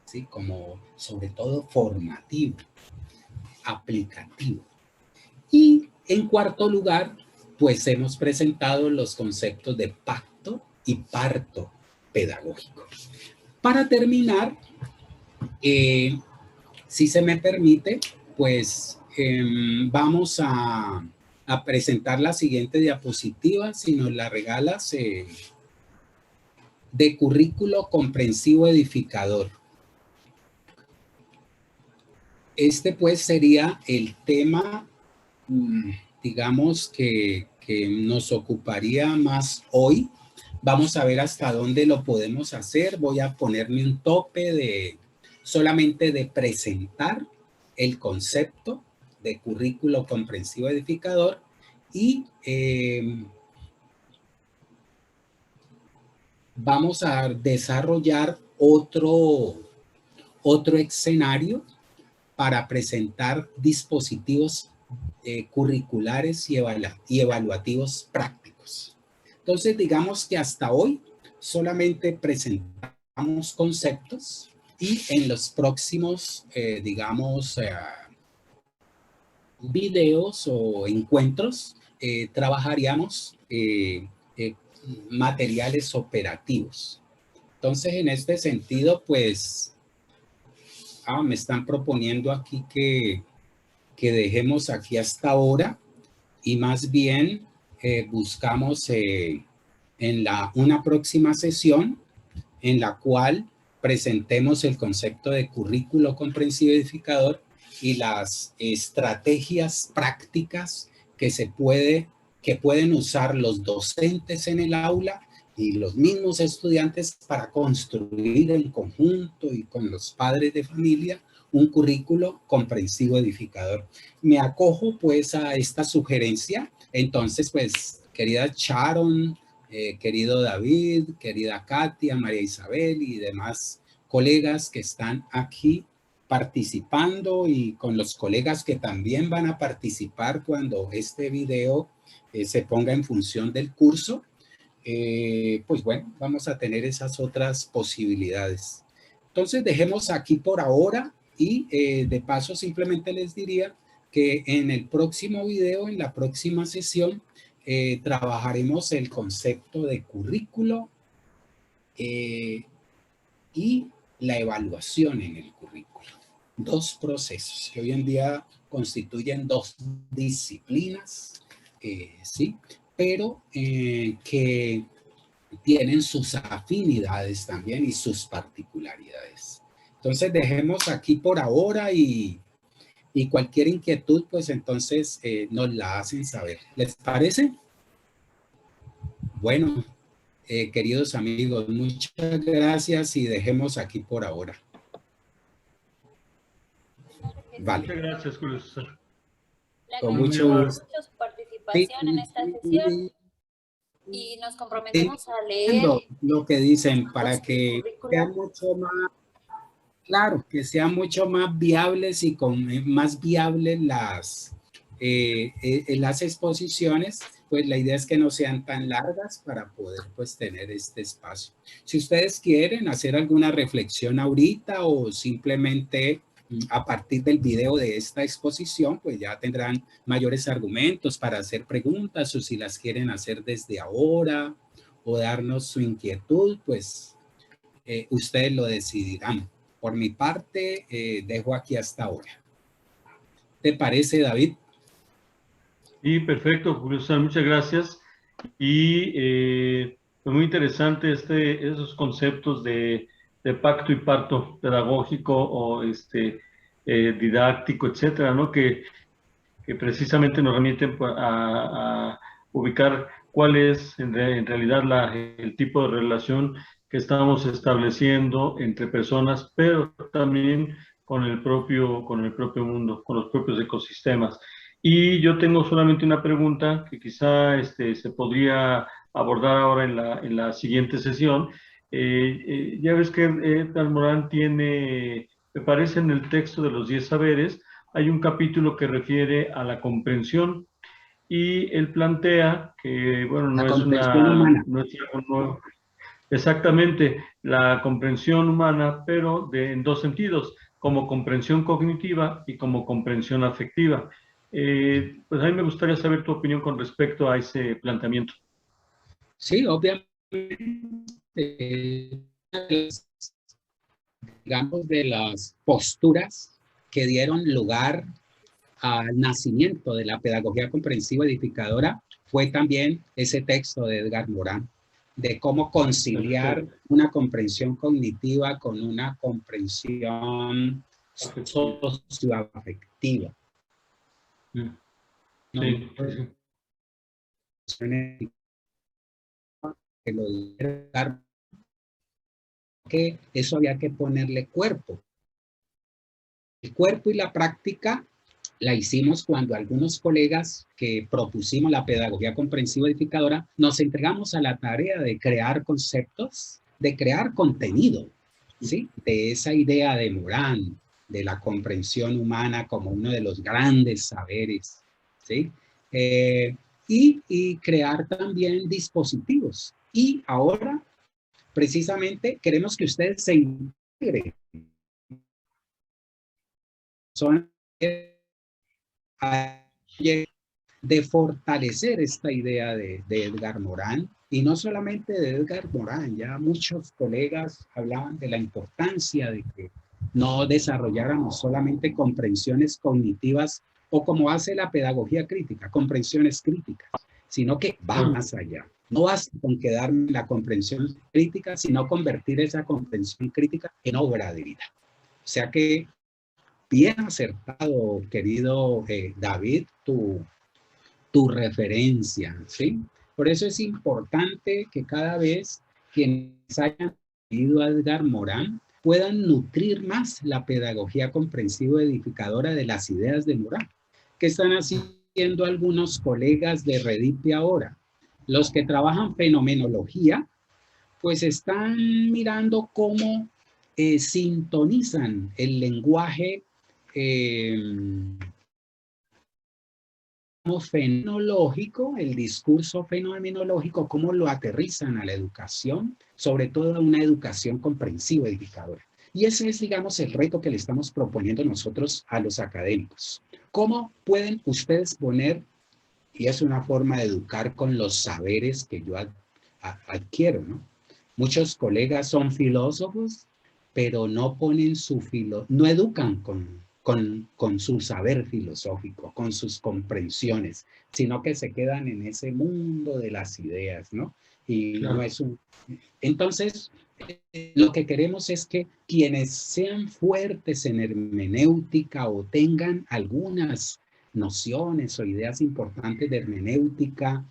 ¿sí? Como sobre todo formativo, aplicativo. Y en cuarto lugar, pues hemos presentado los conceptos de pacto y parto pedagógico. Para terminar, si se me permite, pues vamos a presentar la siguiente diapositiva, si nos la regalas, de currículo comprensivo edificador. Este pues sería el tema, digamos, que nos ocuparía más hoy. Vamos a ver hasta dónde lo podemos hacer. Voy a ponerme un tope solamente de presentar el concepto de currículo comprensivo edificador y vamos a desarrollar otro escenario para presentar dispositivos curriculares y evaluativos prácticos. Entonces, digamos que hasta hoy solamente presentamos conceptos y en los próximos, videos o encuentros, trabajaríamos materiales operativos. Entonces, en este sentido, pues, me están proponiendo aquí que dejemos aquí hasta ahora y más bien buscamos en una próxima sesión en la cual presentemos el concepto de currículo comprensivo edificador y las estrategias prácticas que pueden usar los docentes en el aula y los mismos estudiantes para construir en conjunto y con los padres de familia un currículo comprensivo edificador. Me acojo pues a esta sugerencia. Entonces, pues, querida Sharon, querido David, querida Katia, María Isabel y demás colegas que están aquí participando y con los colegas que también van a participar cuando este video se ponga en función del curso, pues bueno, vamos a tener esas otras posibilidades. Entonces dejemos aquí por ahora y de paso simplemente les diría que en el próximo video, en la próxima sesión, trabajaremos el concepto de currículo y la evaluación en el currículo. Dos procesos que hoy en día constituyen dos disciplinas, ¿sí? Pero que tienen sus afinidades también y sus particularidades. Entonces dejemos aquí por ahora y cualquier inquietud, pues entonces nos la hacen saber. ¿Les parece? Bueno, queridos amigos, muchas gracias y dejemos aquí por ahora. Vale. Muchas gracias, Julio César. Con mucho gusto. Su participación en esta sesión y nos comprometemos a leer lo que dicen para que sea mucho más claro, que sean mucho más viables y con más viables las exposiciones, pues la idea es que no sean tan largas para poder pues tener este espacio. Si ustedes quieren hacer alguna reflexión ahorita o simplemente a partir del video de esta exposición, pues ya tendrán mayores argumentos para hacer preguntas o si las quieren hacer desde ahora o darnos su inquietud, pues ustedes lo decidirán. Por mi parte, dejo aquí hasta ahora. ¿Te parece, David? Sí, perfecto, Julio César, muchas gracias. Y fue muy interesante esos conceptos de pacto y parto pedagógico o didáctico, etcétera, ¿no? Que precisamente nos remiten a ubicar cuál es en realidad el tipo de relación que estamos estableciendo entre personas, pero también con el propio mundo, con los propios ecosistemas. Y yo tengo solamente una pregunta que quizá se podría abordar ahora en la siguiente sesión. Ya ves que Edgar Morán tiene, me parece en el texto de los 10 saberes, hay un capítulo que refiere a la comprensión y él plantea que, bueno, no es algo nuevo. Exactamente, la comprensión humana, pero en dos sentidos, como comprensión cognitiva y como comprensión afectiva. Pues a mí me gustaría saber tu opinión con respecto a ese planteamiento. Sí, obviamente, digamos, de las posturas que dieron lugar al nacimiento de la pedagogía comprensiva edificadora fue también ese texto de Edgar Morán, de cómo conciliar una comprensión cognitiva con una comprensión socioafectiva. Sí. Que eso había que ponerle cuerpo. El cuerpo y la práctica la hicimos cuando algunos colegas que propusimos la pedagogía comprensiva edificadora nos entregamos a la tarea de crear conceptos, de crear contenido, ¿sí? De esa idea de Morán, de la comprensión humana como uno de los grandes saberes, ¿sí? Y crear también dispositivos. Y ahora, precisamente, queremos que ustedes se integren. Son de fortalecer esta idea de Edgar Morin, y no solamente de Edgar Morin, ya muchos colegas hablaban de la importancia de que no desarrolláramos solamente comprensiones cognitivas o como hace la pedagogía crítica, comprensiones críticas, sino que va más allá. No basta con quedarme en la comprensión crítica, sino convertir esa comprensión crítica en obra de vida. O sea que bien acertado, querido David, tu referencia, ¿sí? Por eso es importante que cada vez quienes hayan leído a Edgar Morin puedan nutrir más la pedagogía comprensiva edificadora de las ideas de Morin. ¿Qué están haciendo algunos colegas de Redipe ahora? Los que trabajan fenomenología, pues están mirando cómo sintonizan el lenguaje fenomenológico, el discurso fenomenológico, cómo lo aterrizan a la educación, sobre todo a una educación comprensiva edificadora. Y ese es, digamos, el reto que le estamos proponiendo nosotros a los académicos. ¿Cómo pueden ustedes poner, y es una forma de educar con los saberes que yo adquiero, ¿no? Muchos colegas son filósofos, pero no ponen no educan con su saber filosófico, con sus comprensiones, sino que se quedan en ese mundo de las ideas, ¿no? Y claro, no es un... Entonces, lo que queremos es que quienes sean fuertes en hermenéutica o tengan algunas nociones o ideas importantes de hermenéutica,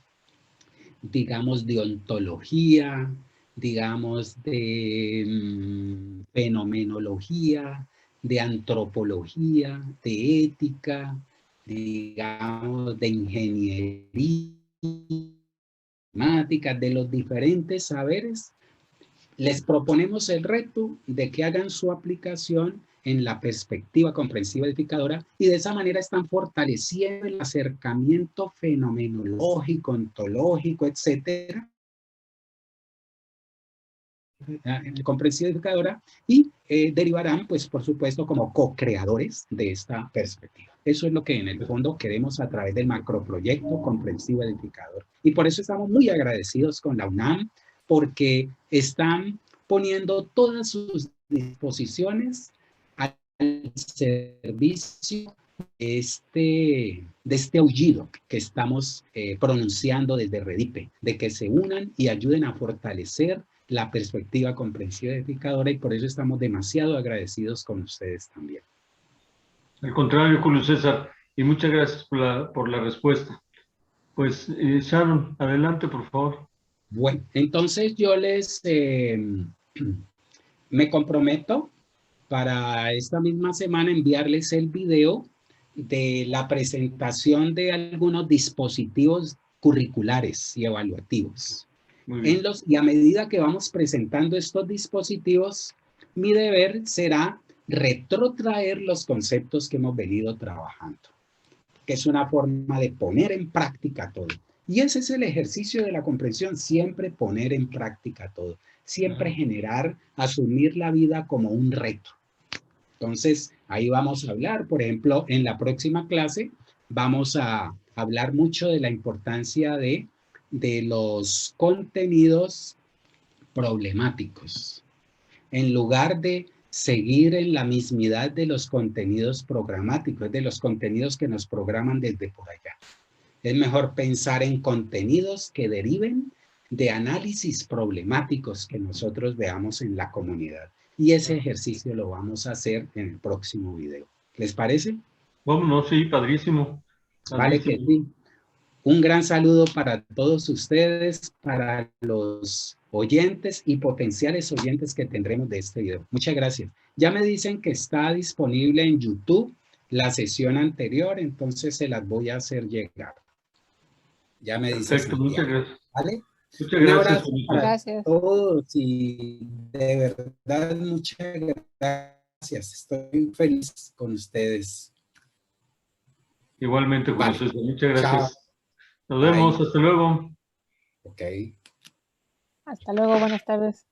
digamos, de ontología, digamos, de fenomenología, de antropología, de ética, digamos, de ingeniería, de los diferentes saberes, les proponemos el reto de que hagan su aplicación en la perspectiva comprensiva edificadora y de esa manera están fortaleciendo el acercamiento fenomenológico, ontológico, etcétera, comprensiva edificadora, y derivarán, pues, por supuesto, como co-creadores de esta perspectiva. Eso es lo que en el fondo queremos a través del macroproyecto comprensivo edificador. Y por eso estamos muy agradecidos con la UNAM, porque están poniendo todas sus disposiciones al servicio de este aullido que estamos pronunciando desde Redipe, de que se unan y ayuden a fortalecer la perspectiva comprensiva edificadora, y por eso estamos demasiado agradecidos con ustedes también. Al contrario, Julio César, y muchas gracias por la respuesta. Pues, Sharon, adelante, por favor. Bueno, entonces yo me comprometo para esta misma semana enviarles el video de la presentación de algunos dispositivos curriculares y evaluativos. Y a medida que vamos presentando estos dispositivos, mi deber será retrotraer los conceptos que hemos venido trabajando, que es una forma de poner en práctica todo. Y ese es el ejercicio de la comprensión, siempre poner en práctica todo, siempre generar, asumir la vida como un reto. Entonces, ahí vamos a hablar, por ejemplo, en la próxima clase vamos a hablar mucho de la importancia de los contenidos problemáticos, en lugar de seguir en la mismidad de los contenidos programáticos, de los contenidos que nos programan desde por allá. Es mejor pensar en contenidos que deriven de análisis problemáticos que nosotros veamos en la comunidad. Y ese ejercicio lo vamos a hacer en el próximo video. ¿Les parece? Vámonos, sí, padrísimo. Vale que sí. Un gran saludo para todos ustedes, para los oyentes y potenciales oyentes que tendremos de este video. Muchas gracias. Ya me dicen que está disponible en YouTube la sesión anterior, entonces se las voy a hacer llegar. Ya me dicen. Perfecto, muchas gracias. ¿Vale? Muchas gracias. Un abrazo para todos y de verdad muchas gracias. Estoy feliz con ustedes. Igualmente, Julio Vale. César, muchas gracias. Chao. Nos vemos, Bye. hasta luego. Ok. Hasta luego, buenas tardes.